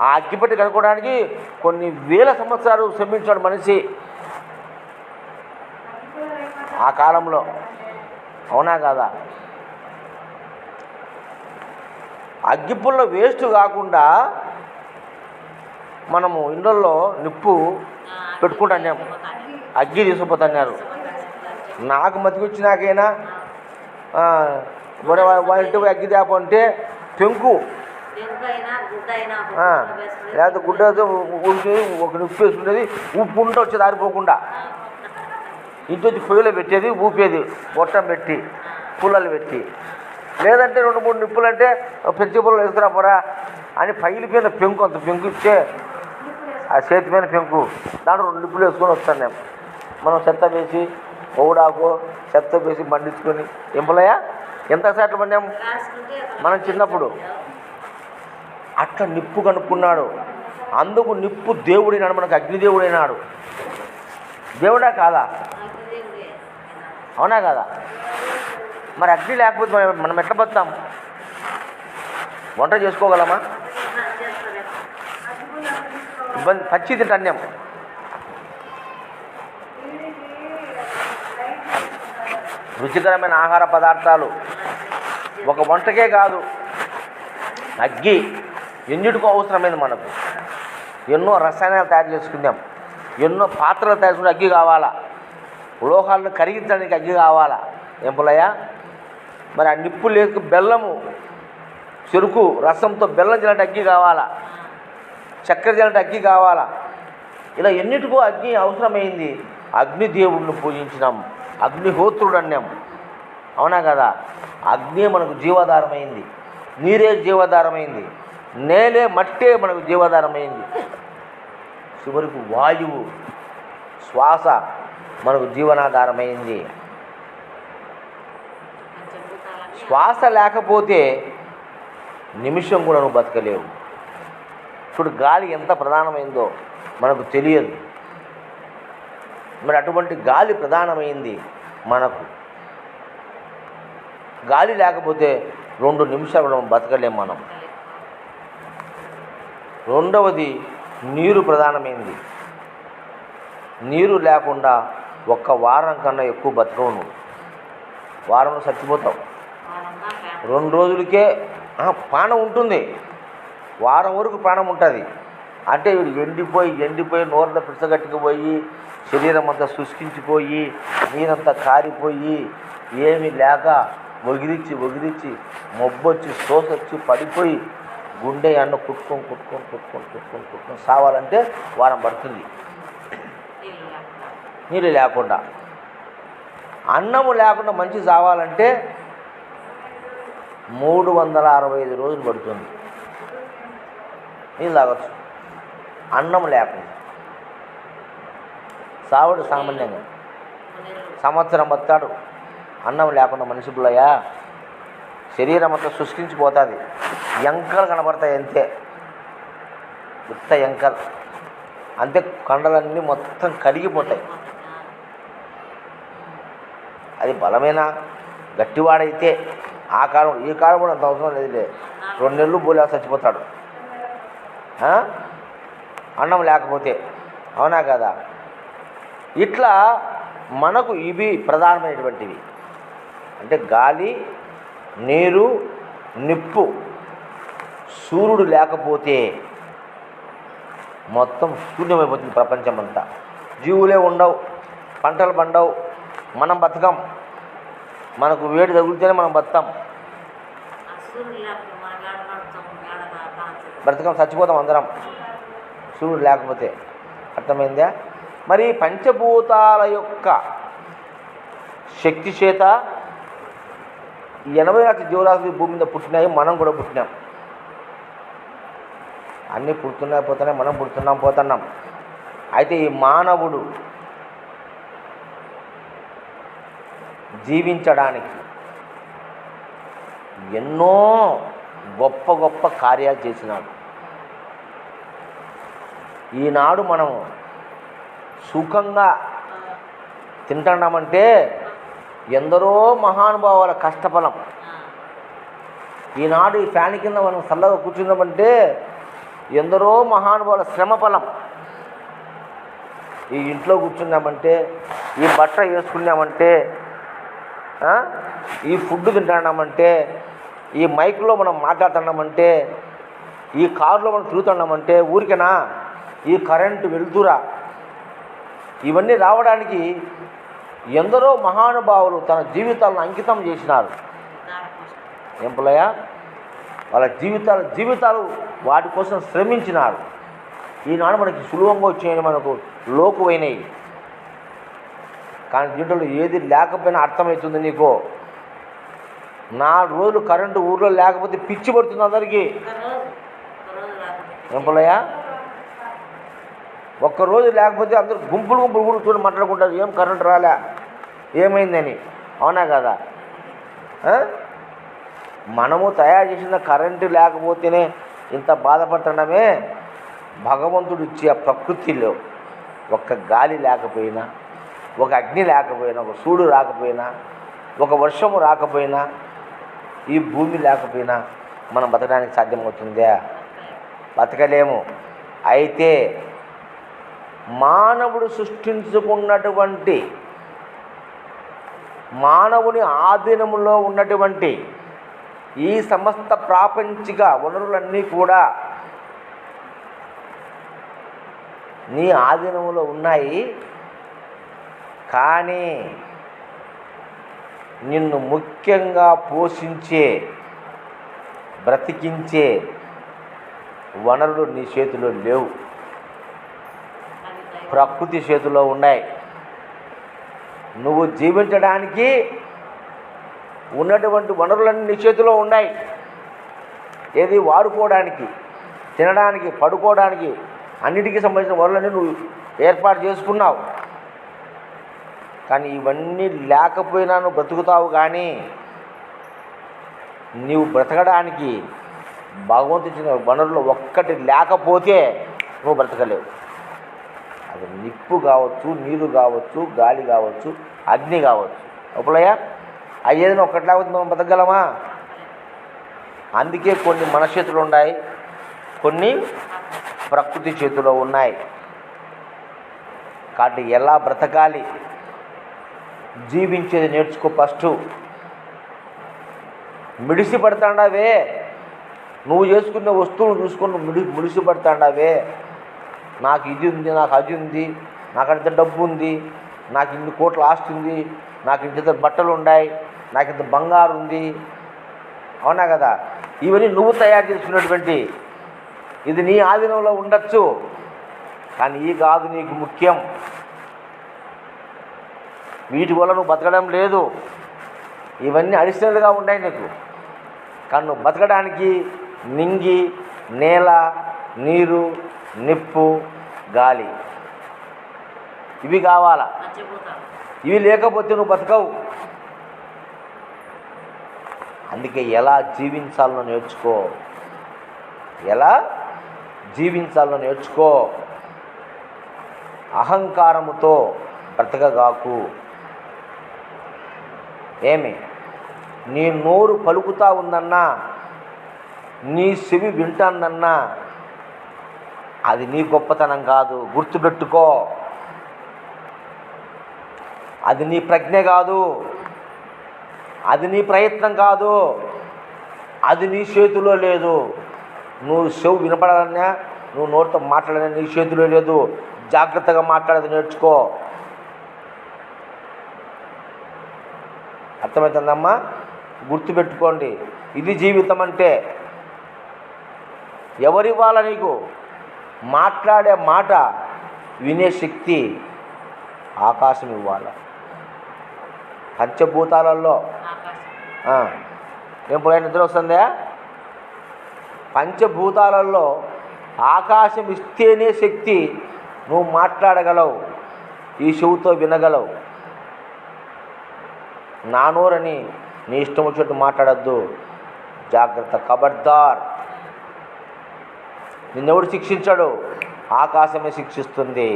ఆ అగ్గిపెట్టి కనుక్కోవడానికి కొన్ని వేల సంవత్సరాలు శ్రమించాడు మనిషి ఆ కాలంలో. అవునా కాదా? అగ్గిపుల్ల వేస్ట్ కాకుండా మనము ఇళ్ళల్లో నిప్పు పెట్టుకుంటాం. అగ్గి తీసుకుపోతున్నారు. నాకు మతికొచ్చినాకైనా వాళ్ళ అగ్గి తేపంటే పెంకు లేకపోతే గుడ్డతో ఒక నిప్పు వేసుకునేది. ఉప్పు ఉంటే వచ్చేది ఆరిపోకుండా. ఇంటి వచ్చి పొయ్యిలో పెట్టేది, ఊపేది గొట్టం పెట్టి, పుల్లలు పెట్టి. లేదంటే 2-3 నిప్పులు అంటే పెంచి పుల్లలు వేసుకురా పోరా అని పైలిపోయిన పెంకు, అంత పెంకు ఇచ్చే ఆ చేతి పైన పెంకు, దాంట్లో 2 నిప్పులు వేసుకొని వస్తాను నేను. మనం చెత్త వేసి పౌడాకు చెత్త వేసి బండించుకొని ఎంపలయ్యా ఎంత సార్లు పడినాం మనం చిన్నప్పుడు. అట్లా నిప్పు కనుక్కున్నాడు. అందుకు నిప్పు దేవుడైనాడు, మనకు అగ్నిదేవుడైనాడు. దేవుడా కాదా? అవునా కాదా? మరి అగ్ని లేకపోతే మనం ఎట్లా బతాం? వంట చేసుకోగలమా? ఇబ్బంది. పచ్చి తింటాం. రుచికరమైన ఆహార పదార్థాలు ఒక వంటకే కాదు, అగ్గి ఎన్నిటికో అవసరమైంది మనకు. ఎన్నో రసాయనాలు తయారు చేసుకుందాం, ఎన్నో పాత్రలు తయారు చేసుకుంటే అగ్గి కావాలా, లోహాలను కరిగించడానికి అగ్గి కావాలా. ఏం పుల్లయ్య? మరి ఆ నిప్పు లేక బెల్లము, చెరుకు రసంతో బెల్లం చేయాలంటే అగ్గి కావాలా, చక్కెర చేయాలంటే అగ్గి కావాలా. ఇలా ఎన్నిటికో అగ్ని అవసరమైంది. అగ్నిదేవుడిని పూజించినాం, అగ్నిహోత్రుడు అన్నాం. అవునా కదా? అగ్ని మనకు జీవాధారమైంది, నీరే జీవాధారమైంది, నేలే మట్టే మనకు జీవాధారమైంది. చివరికి వాయువు శ్వాస మనకు జీవనాధారమైంది. శ్వాస లేకపోతే నిమిషం కూడా నువ్వు బతకలేవు. ఇప్పుడు గాలి ఎంత ప్రధానమైందో మనకు తెలియదు. మరి అటువంటి గాలి ప్రధానమైంది మనకు. గాలి లేకపోతే 2 నిమిషాలు కూడా బతకలేము మనం. రెండవది నీరు ప్రధానమైంది. నీరు లేకుండా 1 వారం కన్నా ఎక్కువ బతకవు నువ్వు. వారంలో చచ్చిపోతావు. 2 రోజులకే ప్రాణం ఉంటుంది, వారం వరకు ప్రాణం ఉంటుంది. అంటే వీడు ఎండిపోయి నోరంతా పిచ్చగట్టుకుపోయి శరీరం అంతా శుష్కించిపోయి నీరంతా కారిపోయి ఏమీ లేక ఒగిరిచ్చి మొబ్బొచ్చి శ్వాసొచ్చి పడిపోయి గుండె అన్న కుట్టుకొని సావాలంటే వారం పడుతుంది. నీళ్ళు లేకుండా, అన్నము లేకుండా మంచి సావాలంటే 365 రోజులు పడుతుంది. నీళ్ళు తాగొచ్చు. అన్నం లేకుండా సావడు సామాన్యంగా. సంవత్సరం బతాడు. అన్నం లేకుండా మనిషి పుల్లయ్యా శరీరం అంతా శుష్కించిపోతుంది. ఎంకలు కనబడతాయి అంతే, ఉత్త ఎంకలు అంతే. కండలన్నీ మొత్తం కరిగిపోతాయి. అది బలమైన గట్టివాడైతే ఆ కాలం ఈ కాలం కూడా అంత అవసరం లేదులే. 2 నెలలు బోలే చచ్చిపోతాడు అన్నం లేకపోతే. అవునా కదా? ఇట్లా మనకు ఇవి ప్రధానమైనటువంటివి. అంటే గాలి, నీరు, నిప్పు. సూర్యుడు లేకపోతే మొత్తం శూన్యమైపోతుంది ప్రపంచం అంతా. జీవులే ఉండవు, పంటలు పండవు, మనం బతకం. మనకు వేడి తగిలితేనే మనం బతాం, బ్రతకం, చచ్చిపోతాం అందరం సూర్యుడు లేకపోతే. అర్థమైందా? మరి పంచభూతాల యొక్క శక్తి చేత 80 లక్షల జీవరాశులు భూమి మీద పుట్టినాయి. మనం కూడా పుట్టినాం. అన్నీ పుడుతున్నాయి పోతున్నాయి, మనం పుడుతున్నాం పోతున్నాం. అయితే ఈ మానవుడు జీవించడానికి ఎన్నో గొప్ప గొప్ప కార్యాలు చేసినాడు. ఈనాడు మనం సుఖంగా తింటున్నామంటే ఎందరో మహానుభావాల కష్టఫలం. ఈనాడు ఈ ఫ్యాన్ కింద మనం చల్లగా కూర్చున్నామంటే ఎందరో మహానుభావుల శ్రమఫలం. ఈ ఇంట్లో కూర్చున్నామంటే, ఈ బట్ట వేసుకున్నామంటే, ఈ ఫుడ్ తింటున్నామంటే, ఈ మైక్లో మనం మాట్లాడుతున్నామంటే, ఈ కారులో మనం తిరుగుతున్నామంటే ఊరికేనా? ఈ కరెంటు వెలుతురా ఇవన్నీ రావడానికి ఎందరో మహానుభావులు తన జీవితాలను అంకితం చేసినారు. ఏం పుల్లయ్య? వాళ్ళ జీవితాలు వాటి కోసం శ్రమించినారు. ఈనాడు మనకి సులభంగా వచ్చాయని మనకు లోకువైనవి. కానీ దీంట్లో ఏది లేకపోయినా అర్థమవుతుంది నీకు. 4 రోజులు కరెంటు ఊర్లో లేకపోతే పిచ్చి పడుతుంది అందరికీ. ఏం పుల్లయ్య? ఒక్కరోజు లేకపోతే అందరూ గుంపులు కూర్చొని మాట్లాడుకుంటారు, ఏం కరెంటు రాలే, ఏమైందని. అవునా కదా? మనము తయారు చేసిన కరెంటు లేకపోతేనే ఇంత బాధపడుతున్నామే. భగవంతుడు ఇచ్చే ప్రకృతిలో ఒక గాలి లేకపోయినా, ఒక అగ్ని లేకపోయినా, ఒక సూర్యుడు రాకపోయినా, ఒక వర్షము రాకపోయినా, ఈ భూమి లేకపోయినా మనం బతకడానికి సాధ్యమవుతుందా? బతకలేము. అయితే మానవుడు సృష్టించుకున్నటువంటి, మానవుని ఆధీనంలో ఉన్నటువంటి ఈ సమస్త ప్రాపంచిక వనరులన్నీ కూడా నీ ఆధీనంలో ఉన్నాయి. కానీ నిన్ను ముఖ్యంగా పోషించే, బ్రతికించే వనరులు నీ చేతిలో లేవు, ప్రకృతి చేతిలో ఉన్నాయి. నువ్వు జీవించడానికి ఉన్నటువంటి వనరులన్నీ నీ చేతిలో ఉన్నాయి. ఏది వాడుకోవడానికి, తినడానికి, పడుకోవడానికి అన్నిటికీ సంబంధించిన వనరులన్నీ నువ్వు ఏర్పాటు చేసుకున్నావు. కానీ ఇవన్నీ లేకపోయినా నువ్వు బ్రతుకుతావు. కానీ నీవు బ్రతకడానికి భగవంతుడు ఇచ్చిన వనరులు ఒక్కటి లేకపోతే నువ్వు బ్రతకలేవు. అది నిప్పు కావచ్చు, నీరు కావచ్చు, గాలి కావచ్చు, అగ్ని కావచ్చు. అప్పుడయ్యా అయ్యేదని ఒక్కటి లేకపోతే మనం బ్రతకగలమా? అందుకే కొన్ని మన చేతులు ఉన్నాయి, కొన్ని ప్రకృతి చేతిలో ఉన్నాయి. కాబట్టి ఎలా బ్రతకాలి, జీవించేది నేర్చుకో. ఫస్ట్ మిడిసి పడతాండావే, నువ్వు చేసుకునే వస్తువులు చూసుకొని మిడిసి పడతాండావే. నాకు ఇది ఉంది, నాకు అది ఉంది, నాకు అంత డబ్బు ఉంది, నాకు ఇన్ని కోట్ల ఆస్తి ఉంది, నాకు ఇంత బట్టలు ఉన్నాయి, నాకు ఇంత బంగారు ఉంది. అవునా కదా? ఇవన్నీ నువ్వు తయారు చేసుకున్నటువంటి, ఇది నీ ఆధీనంలో ఉండొచ్చు. కానీ ఈ కాదు నీకు ముఖ్యం. వీటి వల్ల నువ్వు బతకడం లేదు. ఇవన్నీ అడిషనల్గా ఉన్నాయి నీకు. కానీ నువ్వు బతకడానికి నింగి, నేల, నీరు, నిప్పు, గాలి ఇవి కావాలా? ఇవి లేకపోతే నువ్వు బతకవు. అందుకే ఎలా జీవించాలో నేర్చుకో, ఎలా జీవించాలో నేర్చుకో. అహంకారముతో బ్రతకగాకు. ఏమి నీ నోరు పలుకుతా ఉందన్నా, నీ చెవి వింటాందన్నా అది నీ గొప్పతనం కాదు, గుర్తుపెట్టుకో. అది నీ ప్రజ్ఞ కాదు, అది నీ ప్రయత్నం కాదు, అది నీ చేతిలో లేదు. నువ్వు చెవు వినపడాలన్నా, నువ్వు నోటితో మాట్లాడాలన్నా నీ చేతిలో లేదు. జాగ్రత్తగా మాట్లాడేది నేర్చుకో. అర్థమవుతుందమ్మా? గుర్తుపెట్టుకోండి, ఇది జీవితం అంటే. ఎవరివ్వాల నీకు? మాట్లాడే మాట వినే శక్తి ఆకాశం ఇవ్వాలి. పంచభూతాలలో ఏం పోయా నిద్ర వస్తుందా? పంచభూతాలలో ఆకాశం ఇస్తేనే శక్తి నువ్వు మాట్లాడగలవు, ఈ చెవుతో వినగలవు. నానోరని నీ ఇష్టం వచ్చినట్టు మాట్లాడద్దు, జాగ్రత్త, ఖబర్దార్. నిన్నెవడు శిక్షించాడు? ఆకాశమే శిక్షిస్తుంది.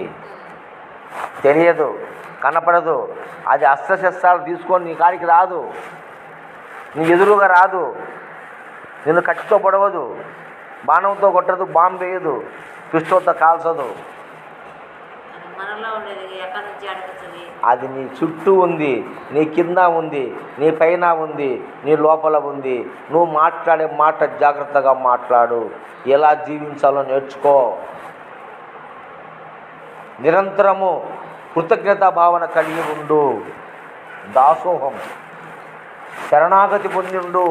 తెలియదు, కనపడదు, అది అస్త్రశస్త్రాలు తీసుకొని నీ కాడికి రాదు, నీ ఎదురుగా రాదు, నిన్ను కత్తితో పొడవదు, బాణంతో కొట్టదు, బాంబు వేయదు, పిస్టోల్తో కాల్చదు. అది నీ చుట్టూ ఉంది, నీ కింద ఉంది, నీ పైన ఉంది, నీ లోపల ఉంది. నువ్వు మాట్లాడే మాట జాగ్రత్తగా మాట్లాడు. ఎలా జీవించాలో నేర్చుకో. నిరంతరము కృతజ్ఞతా భావన కలిగి ఉండు. దాసోహం, శరణాగతి పొంది ఉండు.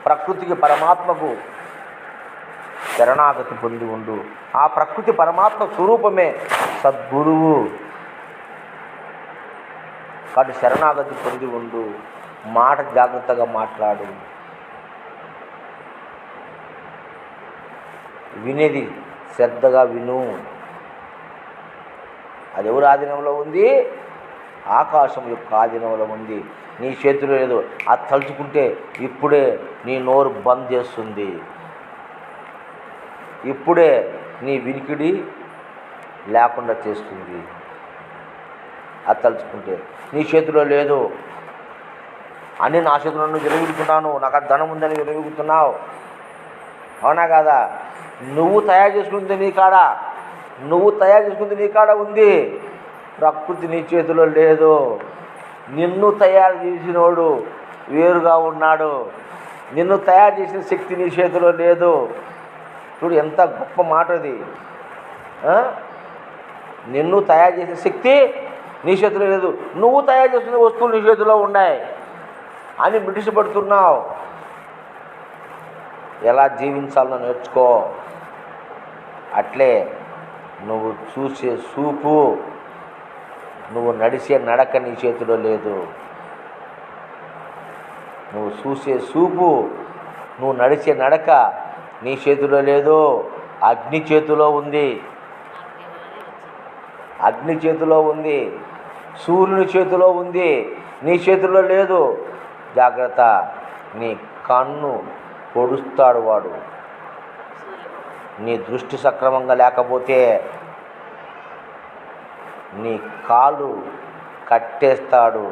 ప్రకృతికి పరమాత్మకు శరణాగతి పొంది ఉండు. ఆ ప్రకృతి పరమాత్మ స్వరూపమే సద్గురువు. కాబట్టి శరణాగతి పొంది ఉండు. మాట జాగ్రత్తగా మాట్లాడు. వినేది శ్రద్ధగా విను. అది ఎవరి ఆధీనంలో ఉంది? ఆకాశం యొక్క ఆధీనంలో ఉంది, నీ చేతిలో లేదు. అది తలుచుకుంటే ఇప్పుడే నీ నోరు బంద్ చేస్తుంది, ఇప్పుడే నీ వినికిడి లేకుండా చేస్తుంది. అది తలుచుకుంటే నీ చేతిలో లేదు. అన్నీ నా చేతిలో విరవీగుతున్నాను, నాకు ఆ ధనం ఉందని విరవీగుతున్నావు. అవునా కాదా? నువ్వు తయారు చేసుకుంది నీ కాడ, నువ్వు తయారు చేసుకుంది నీ కాడ ఉంది. ప్రకృతి నీ చేతిలో లేదు. నిన్ను తయారు చేసినోడు వేరుగా ఉన్నాడు. నిన్ను తయారు చేసిన శక్తి నీ చేతిలో లేదు. చూడు ఎంత గొప్ప మాట అది. నిన్ను తయారు చేసిన శక్తి నీ చేతిలో లేదు. నువ్వు తయారు చేసిన వస్తువులు నీ చేతిలో ఉన్నాయి అని బ్రిటిష్ పడుతున్నావు. ఎలా జీవించాలో నేర్చుకో. అట్లే నువ్వు చూసే చూపు, నువ్వు నడిచే నడక నీ చేతిలో లేదు. నువ్వు చూసే చూపు, నువ్వు నడిచే నడక నీ చేతిలో లేదు. అగ్ని చేతిలో ఉంది, అగ్ని చేతిలో ఉంది, సూర్యుని చేతిలో ఉంది, నీ చేతిలో లేదు. జాగ్రత్త. నీ కన్ను పొడుస్తాడు వాడు. నీ దృష్టి సక్రమంగా లేకపోతే నీ కాలు కట్టేస్తాడు,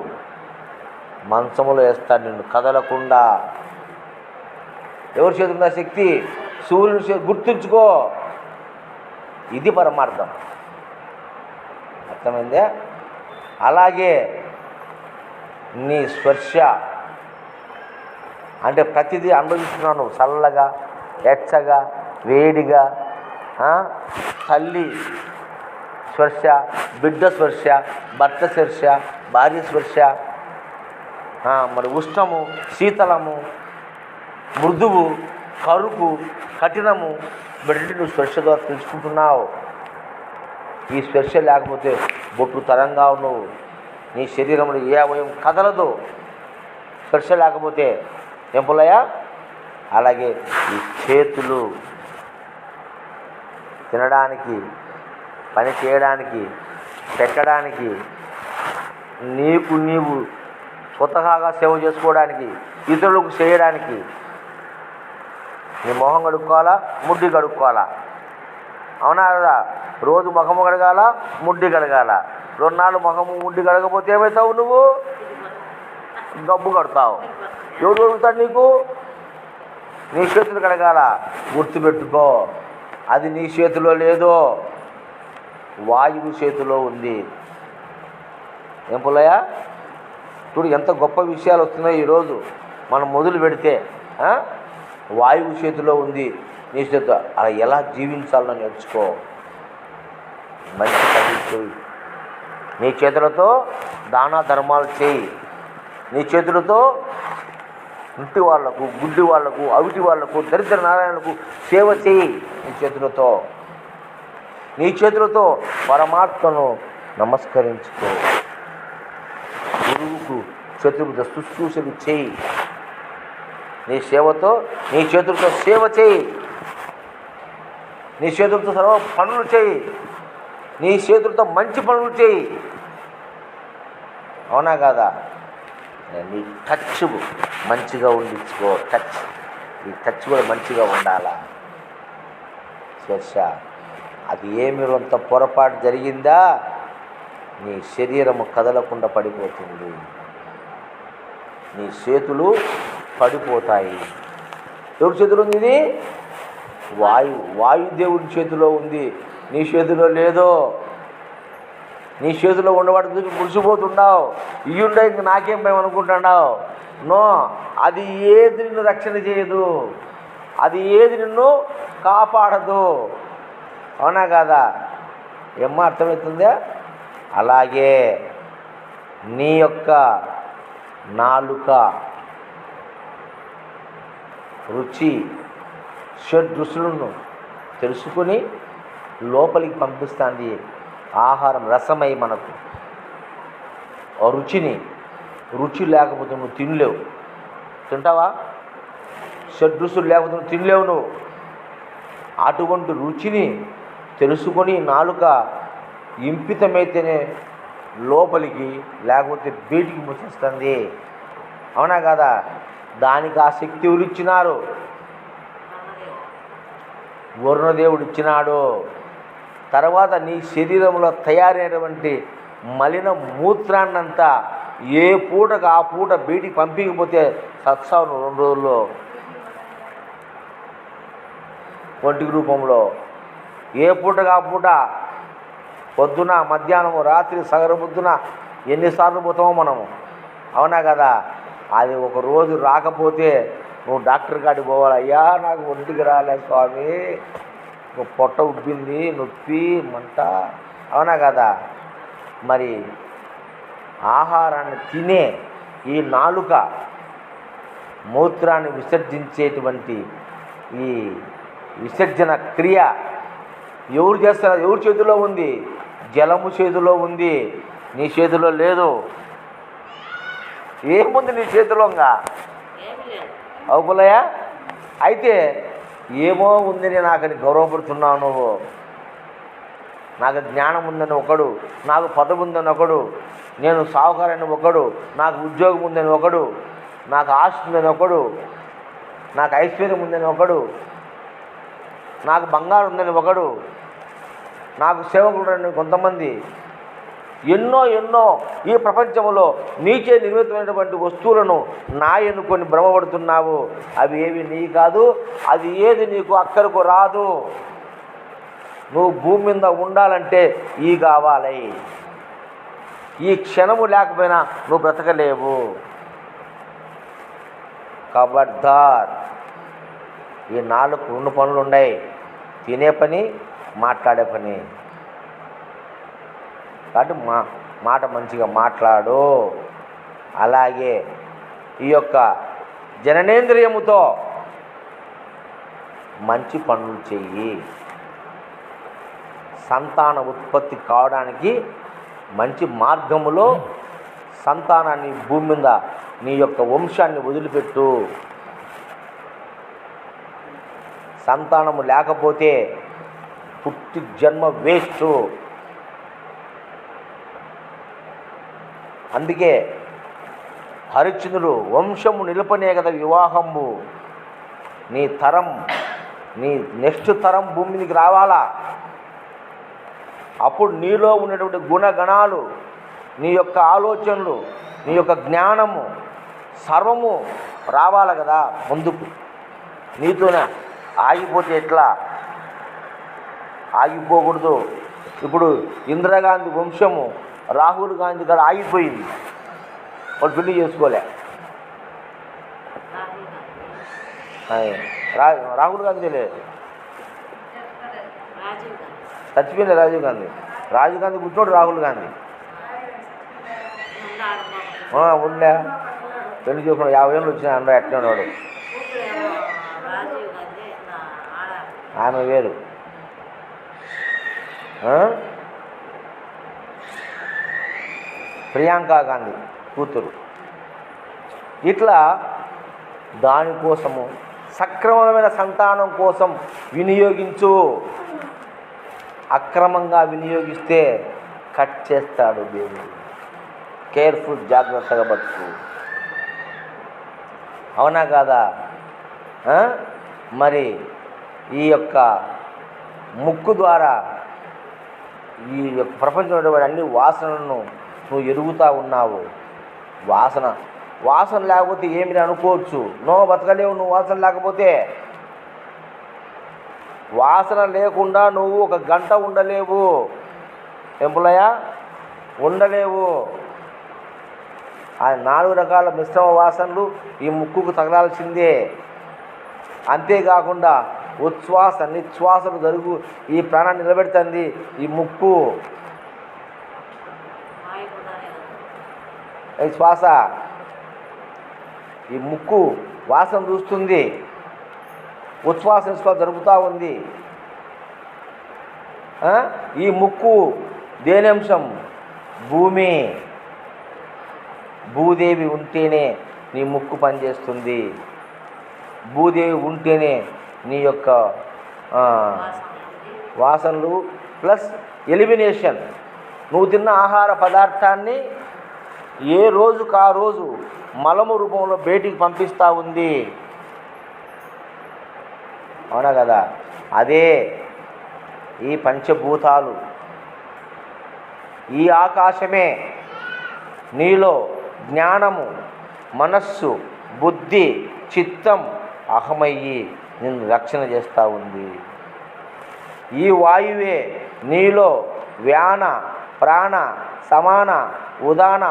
మంచములో వేస్తాడు నిన్ను కదలకుండా. ఎవరి చేతున్న శక్తి? సూర్యుని చేతి. గుర్తుంచుకో, ఇది పరమార్థం. అర్థమైందే? అలాగే నీ స్పర్శ అంటే ప్రతిదీ అనుభవిస్తున్నాను. చల్లగా, ఎచ్చగా, వేడిగా, తల్లి స్పర్శ, బిడ్డ స్పర్శ, భర్త స్పర్శ, భార్య స్పర్శ, మరి ఉష్ణము, శీతలము, మృదువు, కరుపు, కఠినము, బిడ్డ నువ్వు స్పర్శ ద్వారా తెలుసుకుంటున్నావు. ఈ స్పర్శ లేకపోతే బొట్టు తరంగా నువ్వు, నీ శరీరంలో ఏ అవయం కదలదు స్పర్శ లేకపోతే. ఏం పుల్లయ్యా? అలాగే ఈ చేతులు తినడానికి, పని చేయడానికి, పెట్టడానికి, నీకు నీవు స్వతహాగా సేవ చేసుకోవడానికి, ఇతరులకు చేయడానికి నీ మొహం కడుక్కోవాలా, ముడ్డి కడుక్కోవాలా. అవునా కదా? రోజు ముఖము కడగాల, ముడ్డి కడగాల. 2 నాళ్ళు ముఖము ముడ్డి కడగకపోతే ఏమవుతావు? నువ్వు గబ్బు కడతావు. ఎవడు కడుగుతాడు నీకు? నీ చేతులు కడగాల. గుర్తుపెట్టుకో, అది నీ చేతిలో లేదో, వాయువు చేతిలో ఉంది. ఏం పుల్లయ్య? చూడు ఎంత గొప్ప విషయాలు వస్తున్నాయి ఈరోజు మనం మొదలు పెడితే. వాయువు చేతిలో ఉంది, నీ చేతిలో. అలా ఎలా జీవించాలో నేర్చుకో. మంచి పని చేయి. నీ చేతులతో దాన ధర్మాలు చేయి. నీ చేతులతో ఇంటి వాళ్లకు, గుడ్డి వాళ్లకు, అవిటి వాళ్లకు, దరిద్ర నారాయణకు సేవ చేయి. నీ చేతులతో, నీ చేతులతో పరమాత్మను నమస్కరించుకో. గురువుకు శత్రువుతో శుశ్రూషలు చేయి. నీ సేవతో, నీ చేతులతో సేవ చేయి. నీ చేతులతో సర్వ పనులు చేయి. నీ చేతులతో మంచి పనులు చేయి. అవునా కాదా? నీ టచ్ మంచిగా ఉండించుకో. ఈ టచ్ కూడా మంచిగా ఉండాలా. శేష, అది ఏమి అంత పొరపాటు జరిగిందా, నీ శరీరము కదలకుండా పడిపోతుంది. నీ చేతులు పడిపోతాయి. ఎవరి చేతిలో ఉంది ఇది? వాయుదేవుడి చేతిలో ఉంది. నీ చేతిలో లేదో. నీ చేతిలో ఉండవాటి చూసి మురిసిపోతున్నావు. ఇయ్యుండే ఇంక నాకేం భయం అనుకుంటున్నావు. నో, అది ఏది నిన్ను రక్షణ చేయదు, అది ఏది నిన్ను కాపాడదు. అవునా కాదా? ఏమ్మా అర్థమవుతుందా? అలాగే నీ యొక్క నాలుక రుచి షడ్రుచులను తెలుసుకొని లోపలికి పంపిస్తుంది. ఆహారం రసమై మనకు రుచి లేకపోతే నువ్వు తినలేవు. తింటావా? షడ్రుచులు లేకపోతే నువ్వు తినలేవు. నువ్వు అటువంటి రుచిని తెలుసుకొని నాలుక ఇంపితమైతేనే లోపలికి, లేకపోతే బయటికి ముసిస్తుంది. అవునా కదా? దానికి ఆ శక్తి ఎవరు ఇచ్చినారు? వరుణదేవుడు ఇచ్చినాడు. తర్వాత నీ శరీరంలో తయారైనటువంటి మలిన మూత్రాన్నంతా ఏ పూటకు ఆ పూట బయటికి పంపించకపోతే సత్సావు 2 రోజుల్లో ఒంటికి రూపంలో. ఏ పూటకు ఆ పూట, పొద్దున, మధ్యాహ్నము, రాత్రి, సగరబుద్దున ఎన్నిసార్లు పోతామో మనము. అవునా కదా? అది ఒక రోజు రాకపోతే నువ్వు డాక్టర్ కాడికి పోవాలి. అయ్యా నాకు ఒంటికి రాలే స్వామి, పొట్ట ఉబ్బింది, నొప్పి, మంట. అవునా కదా? మరి ఆహారాన్ని తినే ఈ నాలుక మూత్రాన్ని విసర్జించేటువంటి ఈ విసర్జన క్రియ ఎవరు చేస్తారు? ఎవరి చేతిలో ఉంది? జలము చేతిలో ఉంది, నీ చేతిలో లేదు. ఏముంది నీ చేతిలోగా? అవుపులయ్య. అయితే ఏమో ఉందని నాకని గౌరవపడుతున్నావు నువ్వు. నాకు జ్ఞానం ఉందని ఒకడు, నాకు పదవి ఉందని ఒకడు, నేను సావుకారని ఒకడు, నాకు ఉద్యోగం ఉందని ఒకడు, నాకు ఆస్తి ఉందని ఒకడు, నాకు ఐశ్వర్యం ఉందని ఒకడు, నాకు బంగారం ఉందని ఒకడు, నాకు సేవకుడు కొంతమంది. ఎన్నో ఈ ప్రపంచంలో నీచే నిర్మితమైనటువంటి వస్తువులను నా ఎన్నుకొని భ్రమపడుతున్నావు. అవి ఏవి నీ కాదు, అది ఏది నీకు అక్కరకు రాదు. నువ్వు భూమి మీద ఉండాలంటే ఈ కావాలి. ఈ క్షణము లేకపోయినా నువ్వు బ్రతకలేవు. ఖబర్దార్. ఈ 4 పనులు ఉన్నాయి: తినే పని, మాట్లాడే పని. కాబట్టి మాట మంచిగా మాట్లాడు. అలాగే ఈ యొక్క జననేంద్రియముతో మంచి పనులు చెయ్యి. సంతాన ఉత్పత్తి కావడానికి మంచి మార్గములో సంతానాన్ని భూమి మీద నీ యొక్క వంశాన్ని వదిలిపెట్టు. సంతానము లేకపోతే పుట్టి జన్మ వేస్ట్. అందుకే హరిశ్చంద్రుడు వంశము నిలుపనే కదా వివాహము, నీ తరం, నీ నెక్స్ట్ తరం భూమి మీదకి రావాలా. అప్పుడు నీలో ఉన్నటువంటి గుణగణాలు, నీ యొక్క ఆలోచనలు, నీ యొక్క జ్ఞానము సర్వము రావాలి కదా ముందుకు. నీతోనే ఆగిపోతే ఎట్లా? ఆగిపోకూడదు. ఇప్పుడు ఇందిరాగాంధీ వంశము రాహుల్ గాంధీ గారు ఆగిపోయింది, వాళ్ళు పెళ్లి చేసుకోలే. రాహుల్ గాంధీ లేదు, చచ్చిపోయింది రాజీవ్ గాంధీ. రాజీవ్ గాంధీ పుట్టినోడు రాహుల్ గాంధీ ఉండే పెళ్లి చేసుకున్నాడు. 50 ఏళ్ళు వచ్చినాయి అందరూ ఎట్లా ఉన్నాడు. ఆమె వేరు. ప్రియాంక గాంధీ కూతురు. ఇట్లా దానికోసము సక్రమమైన సంతానం కోసం వినియోగించు. అక్రమంగా వినియోగిస్తే కట్ చేస్తాడు దేవుడు. కేర్ఫుల్, జాగ్రత్తగా బతుకు. అవునా కాదా? మరి ఈ యొక్క ముక్కు ద్వారా ఈ యొక్క ప్రపంచంలో అన్ని వాసనలను నువ్వు ఎరుగుతూ ఉన్నావు. వాసన లేకపోతే ఏమిటి అనుకోవచ్చు. బతకలేవు నువ్వు వాసన లేకపోతే. వాసన లేకుండా నువ్వు 1 గంట ఉండలేవు. ఎంపులయ్య ఉండలేవు. ఆ 4 రకాల మిశ్రమ వాసనలు ఈ ముక్కుకు తగలాల్సిందే. అంతేకాకుండా ఉచ్ఛ్వాస నిశ్వాసలు జరుగు ఈ ప్రాణాన్ని నిలబెడుతుంది ఈ ముక్కు. ఈ శ్వాస, ఈ ముక్కు వాసన చూస్తుంది. ఉచ్ఛ్వాస నిశ్వాస జరుగుతూ ఉంది. ఈ ముక్కు దేని అంశం? భూమి. భూదేవి ఉంటేనే నీ ముక్కు పనిచేస్తుంది. భూదేవి ఉంటేనే నీ యొక్క వాసనలు ప్లస్ ఎలిమినేషన్. నువ్వు తిన్న ఆహార పదార్థాన్ని ఏ రోజుకు ఆ రోజు మలము రూపంలో బయటికి పంపిస్తూ ఉంది. అవునా కదా? అదే ఈ పంచభూతాలు, ఈ ఆకాశమే నీలో జ్ఞానము, మనస్సు, బుద్ధి, చిత్తం, అహమయ్యి నిన్ను రక్షణ చేస్తూ ఉంది. ఈ వాయువే నీలో వ్యాన, ప్రాణ, సమాన, ఉదాన,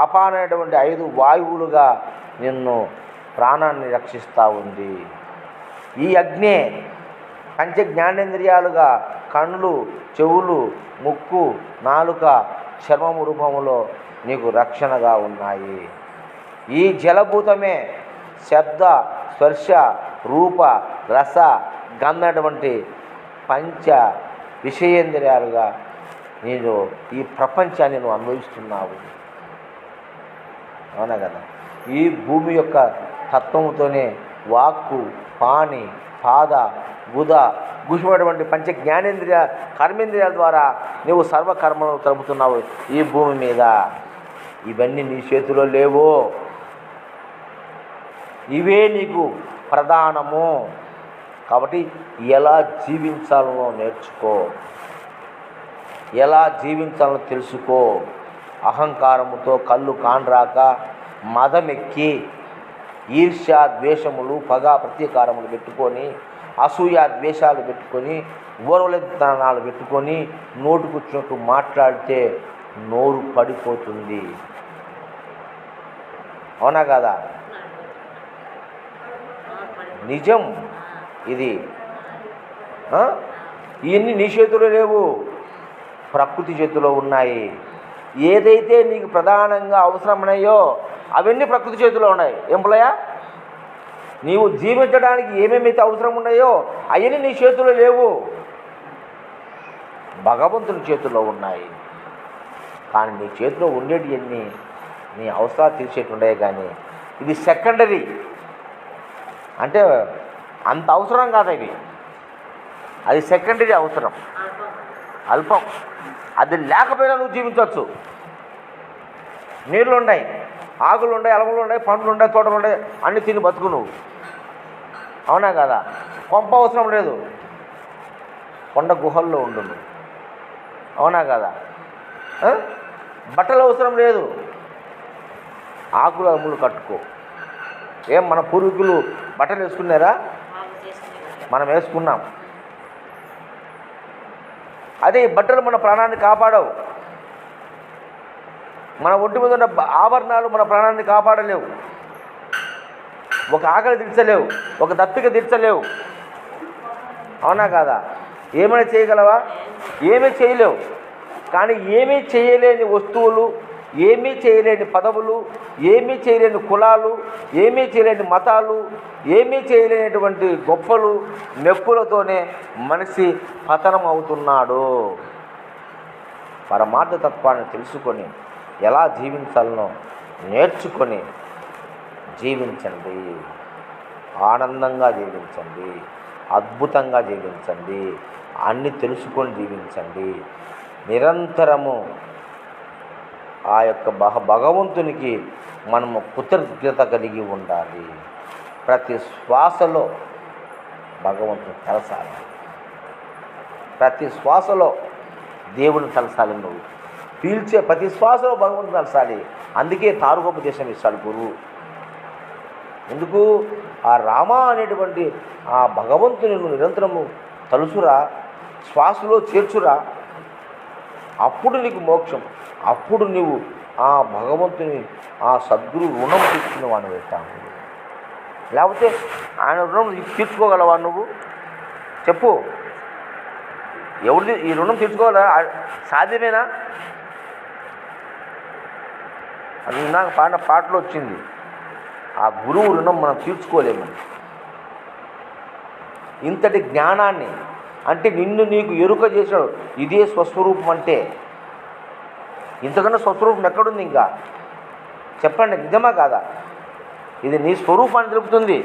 అపాన అనేటువంటి 5 వాయువులుగా నిన్ను ప్రాణాన్ని రక్షిస్తూ ఉంది. ఈ అగ్నే పంచ జ్ఞానేంద్రియాలుగా కళ్ళు, చెవులు, ముక్కు, నాలుక, చర్మము రూపంలో నీకు రక్షణగా ఉన్నాయి. ఈ జలభూతమే శబ్ద, స్పర్శ, రూప, రస, గంధటువంటి పంచ విషయేంద్రియాలుగా నేను ఈ ప్రపంచాన్ని నువ్వు అనుభవిస్తున్నావు. అవునా కదా? ఈ భూమి యొక్క తత్వముతోనే వాక్కు, పాణి, పాద, బుధ, గుషమైనటువంటి పంచ జ్ఞానేంద్రియ కర్మేంద్రియాల ద్వారా నువ్వు సర్వకర్మలను తరుపుతున్నావు ఈ భూమి మీద. ఇవన్నీ నీ చేతిలో లేవు. ఇవే నీకు ప్రధానము. కాబట్టి ఎలా జీవించాలనో నేర్చుకో, ఎలా జీవించాలో తెలుసుకో. అహంకారముతో కళ్ళు కానరాక మదమెక్కి ఈర్ష్య, ద్వేషములు, పగ, ప్రతీకారములు పెట్టుకొని, అసూయ, ద్వేషాలు పెట్టుకొని, ఓర్వలేతనాలు పెట్టుకొని నోటుకొచ్చినట్టు మాట్లాడితే నోరు పడిపోతుంది. అవునా కదా? నిజం ఇది. ఇవన్నీ నీ చేతిలో లేవు, ప్రకృతి చేతిలో ఉన్నాయి. ఏదైతే నీకు ప్రధానంగా అవసరమన్నాయో అవన్నీ ప్రకృతి చేతిలో ఉన్నాయి. ఎంపులయ్యా, నీవు జీవించడానికి ఏమేమైతే అవసరం ఉన్నాయో అవన్నీ నీ చేతిలో లేవు, భగవంతుని చేతిలో ఉన్నాయి. కానీ నీ చేతిలో ఉండేటివన్నీ నీ అవసరాలు తీర్చేటుండే. కానీ ఇది సెకండరీ, అంటే అంత అవసరం కాదు అవి. అది సెకండరీ అవసరం, అల్పం. అది లేకపోయినా నువ్వు జీవించవచ్చు. నీళ్ళు ఉన్నాయి, ఆకులు ఉన్నాయి, అలములు ఉన్నాయి, పండ్లు ఉన్నాయి, తోటలు ఉన్నాయి, అన్నీ తిని బతుకు నువ్వు. అవునా కదా? పంప అవసరం లేదు, కొండ గుహల్లో ఉండు నువ్వు. అవునా కదా? బట్టలు అవసరం లేదు, ఆకులు అమ్ములు కట్టుకో. ఏం మన పూర్వీకులు బట్టలు వేసుకున్నారా? మనం వేసుకున్నాం. అదే ఈ బట్టలు మన ప్రాణాన్ని కాపాడవు. మన ఒంటి మీద ఉన్న ఆభరణాలు మన ప్రాణాన్ని కాపాడలేవు. ఒక ఆకలి తీర్చలేవు, ఒక దప్పిక తీర్చలేవు. అవునా కాదా? ఏమైనా చేయగలవా? ఏమీ చేయలేవు. కానీ ఏమీ చేయలేని వస్తువులు, ఏమీ చేయలేని పదవులు, ఏమీ చేయలేని కులాలు, ఏమీ చేయలేని మతాలు, ఏమీ చేయలేనటువంటి గొప్పలు, మెప్పులతోనే మనిషి పతనం అవుతున్నాడు. పరమార్థ తత్వాన్ని తెలుసుకొని ఎలా జీవించాలనో నేర్చుకొని జీవించండి. ఆనందంగా జీవించండి, అద్భుతంగా జీవించండి, అన్నీ తెలుసుకొని జీవించండి. నిరంతరము ఆ యొక్క భగవంతునికి మనము కృతజ్ఞత కలిగి ఉండాలి. ప్రతి శ్వాసలో భగవంతుని తలసాలి, ప్రతి శ్వాసలో దేవుని తలసాలి. నువ్వు పీల్చే ప్రతి శ్వాసలో భగవంతుని తలసాలి. అందుకే తారుకోపదేశం ఇస్తాడు గురువు. ఎందుకు? ఆ రామ అనేటువంటి ఆ భగవంతుని నువ్వు నిరంతరము తలుసురా, శ్వాసలో చేర్చురా, అప్పుడు నీకు మోక్షం. అప్పుడు నువ్వు ఆ భగవంతుని ఆ సద్గురు రుణం తీసుకున్న వాడిని పెట్టావు. లేకపోతే ఆయన రుణం తీర్చుకోగలవా నువ్వు? చెప్పు. ఎవరిది ఈ రుణం తీర్చుకోగలరా? సాధ్యమేనా? అది నాకు పాడిన పాటలో వచ్చింది. ఆ గురువు రుణం మనం తీర్చుకోలేము. ఇంతటి జ్ఞానాన్ని అంటే నిన్ను నీకు ఎరుక చేశాడు. ఇదే స్వస్వరూపం అంటే. ఇంతకన్నా స్వస్వరూపం ఎక్కడుంది? ఇంకా చెప్పండి, నిజమా కాదా? ఇది నీ స్వరూపాన్ని తెలుపుతుంది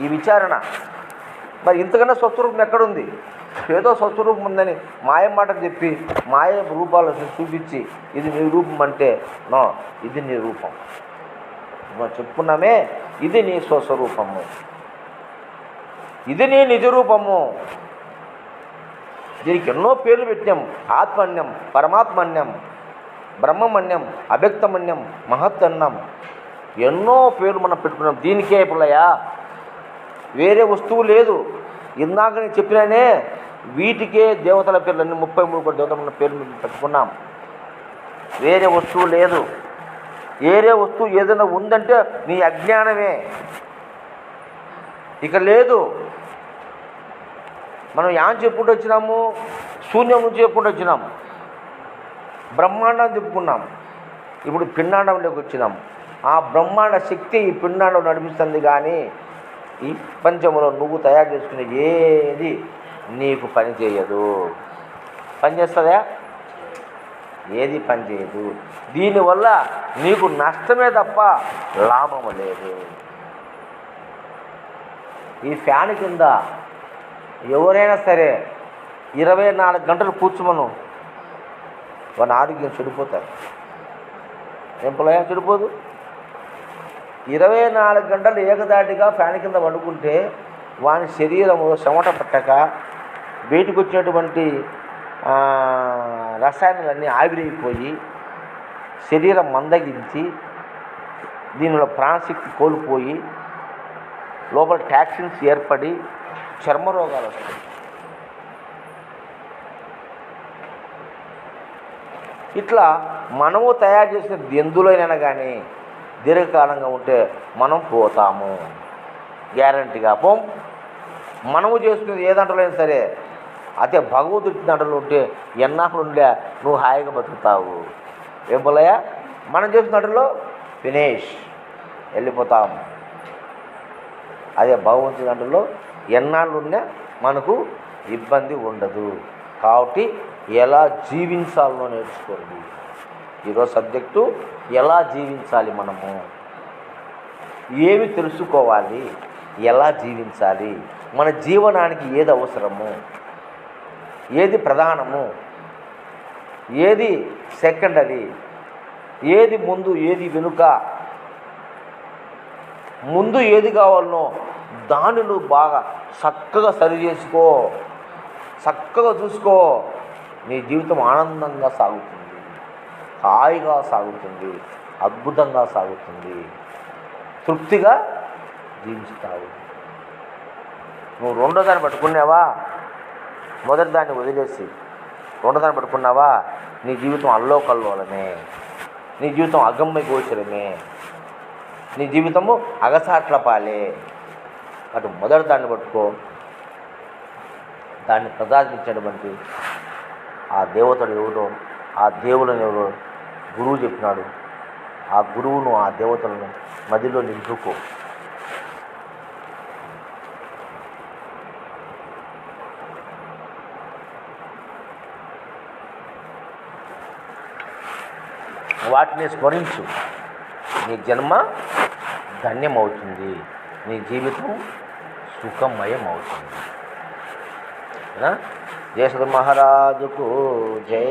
ఈ విచారణ. మరి ఇంతకన్నా స్వస్వరూపం ఎక్కడుంది? ఏదో స్వస్వరూపం ఉందని మాయ మాటలు చెప్పి మాయ రూపాలను చూపించి ఇది నీ రూపం అంటే నో, ఇది నీ రూపం. మనం చెప్పుకున్నామే, ఇది నీ స్వస్వరూపము, ఇది నీ నిజ రూపము. దీనికి ఎన్నో పేర్లు పెట్టాం. ఆత్మన్యం, పరమాత్మన్యం, బ్రహ్మమన్యం, అవ్యక్తమన్యం, మహత్తన్నం, ఎన్నో పేర్లు మనం పెట్టుకున్నాం. దీనికే ఇప్పుడయ్యా, వేరే వస్తువు లేదు. ఇందాక నేను చెప్పినానే, వీటికే దేవతల పేర్లు అన్ని 33 కోటి దేవతల పేర్లు పెట్టుకున్నాం. వేరే వస్తువు లేదు. వేరే వస్తువు ఏదైనా ఉందంటే నీ అజ్ఞానమే, ఇక లేదు. మనం ఏం చెప్పుకుంటూ వచ్చినాము? శూన్యం నుంచి చెప్పుకుంటూ వచ్చినాము. బ్రహ్మాండం చెప్పుకున్నాం, ఇప్పుడు పిండాండంలోకి వచ్చినాం. ఆ బ్రహ్మాండ శక్తి ఈ పిండాండం నడిపిస్తుంది. కానీ ఈ ప్రపంచంలో నువ్వు తయారు చేసుకునే ఏది నీకు పని చేయదు. పని చేస్తుందా? ఏది పని చేయదు. దీనివల్ల నీకు నష్టమే తప్ప లాభం లేదు. ఈ ఫ్యాన్ కింద ఎవరైనా సరే 24 గంటలు కూర్చోమను, వాని ఆరోగ్యం చెడిపోతారు. ఏం పొలయా? చెడిపోదు. 24 గంటలు ఏకదాటిగా ఫ్యాన్ కింద వండుకుంటే వాని శరీరంలో చెమట పట్టక బయటకు వచ్చేటువంటి రసాయనాలన్నీ ఆవిరైపోయి శరీరం మందగించి దీనిలో ప్రాణశక్తి కోల్పోయి లోపల టాక్సిన్స్ ఏర్పడి చర్మ రోగాలు వస్తాయి. ఇట్లా మనము తయారు చేసిన ఎందులోనైనా కానీ దీర్ఘకాలంగా ఉంటే మనం పోతాము, గ్యారంటీగా పోం. మనము చేసుకునేది ఏ దాంట్లో అయినా సరే, అదే భగవద్గీత దాంట్లో ఉంటే ఎన్నాళ్ళు ఉండే నువ్వు హాయిగా బతుకుతావు. ఏం పోలయ్యా? మనం చేసిన దాంట్లో ఫినిష్, వెళ్ళిపోతాం. అదే భగవంతుడి దాంట్లో ఎన్నాళ్ళు ఉన్నా మనకు ఇబ్బంది ఉండదు. కాబట్టి ఎలా జీవించాలనో నేర్చుకోండి. ఈరోజు సబ్జెక్టు ఎలా జీవించాలి, మనము ఏమి తెలుసుకోవాలి, ఎలా జీవించాలి, మన జీవనానికి ఏది అవసరము, ఏది ప్రధానము, ఏది సెకండరీ, ఏది ముందు ఏది వెనుక, ముందు ఏది కావాలనో దాన్ని నువ్వు బాగా చక్కగా సరి చేసుకో, చక్కగా చూసుకో. నీ జీవితం ఆనందంగా సాగుతుంది, హాయిగా సాగుతుంది, అద్భుతంగా సాగుతుంది, తృప్తిగా జీవిస్తావు. నువ్వు రెండో దాన్ని పట్టుకున్నావా, మొదటి దాన్ని వదిలేసి రెండో దాన్ని పట్టుకున్నావా, నీ జీవితం అల్లోకల్లోలమే, నీ జీవితం అగమ్య గోచరమే, నీ జీవితము అగసాట్ల పాలే. అటు మొదటి దాన్ని పట్టుకో. దాన్ని ప్రసాదించినటువంటి ఆ దేవతడు ఎవరో, ఆ దేవులను ఎవరో గురువు చెప్పినాడు. ఆ గురువును, ఆ దేవతలను మదిలో నింపుకో. వాటిని స్మరించు. నీ జన్మ ధన్యమవుతుంది, నీ జీవితం సుఖమయం అవుతుంది. జయ సద్గురు మహారాజుకు జై.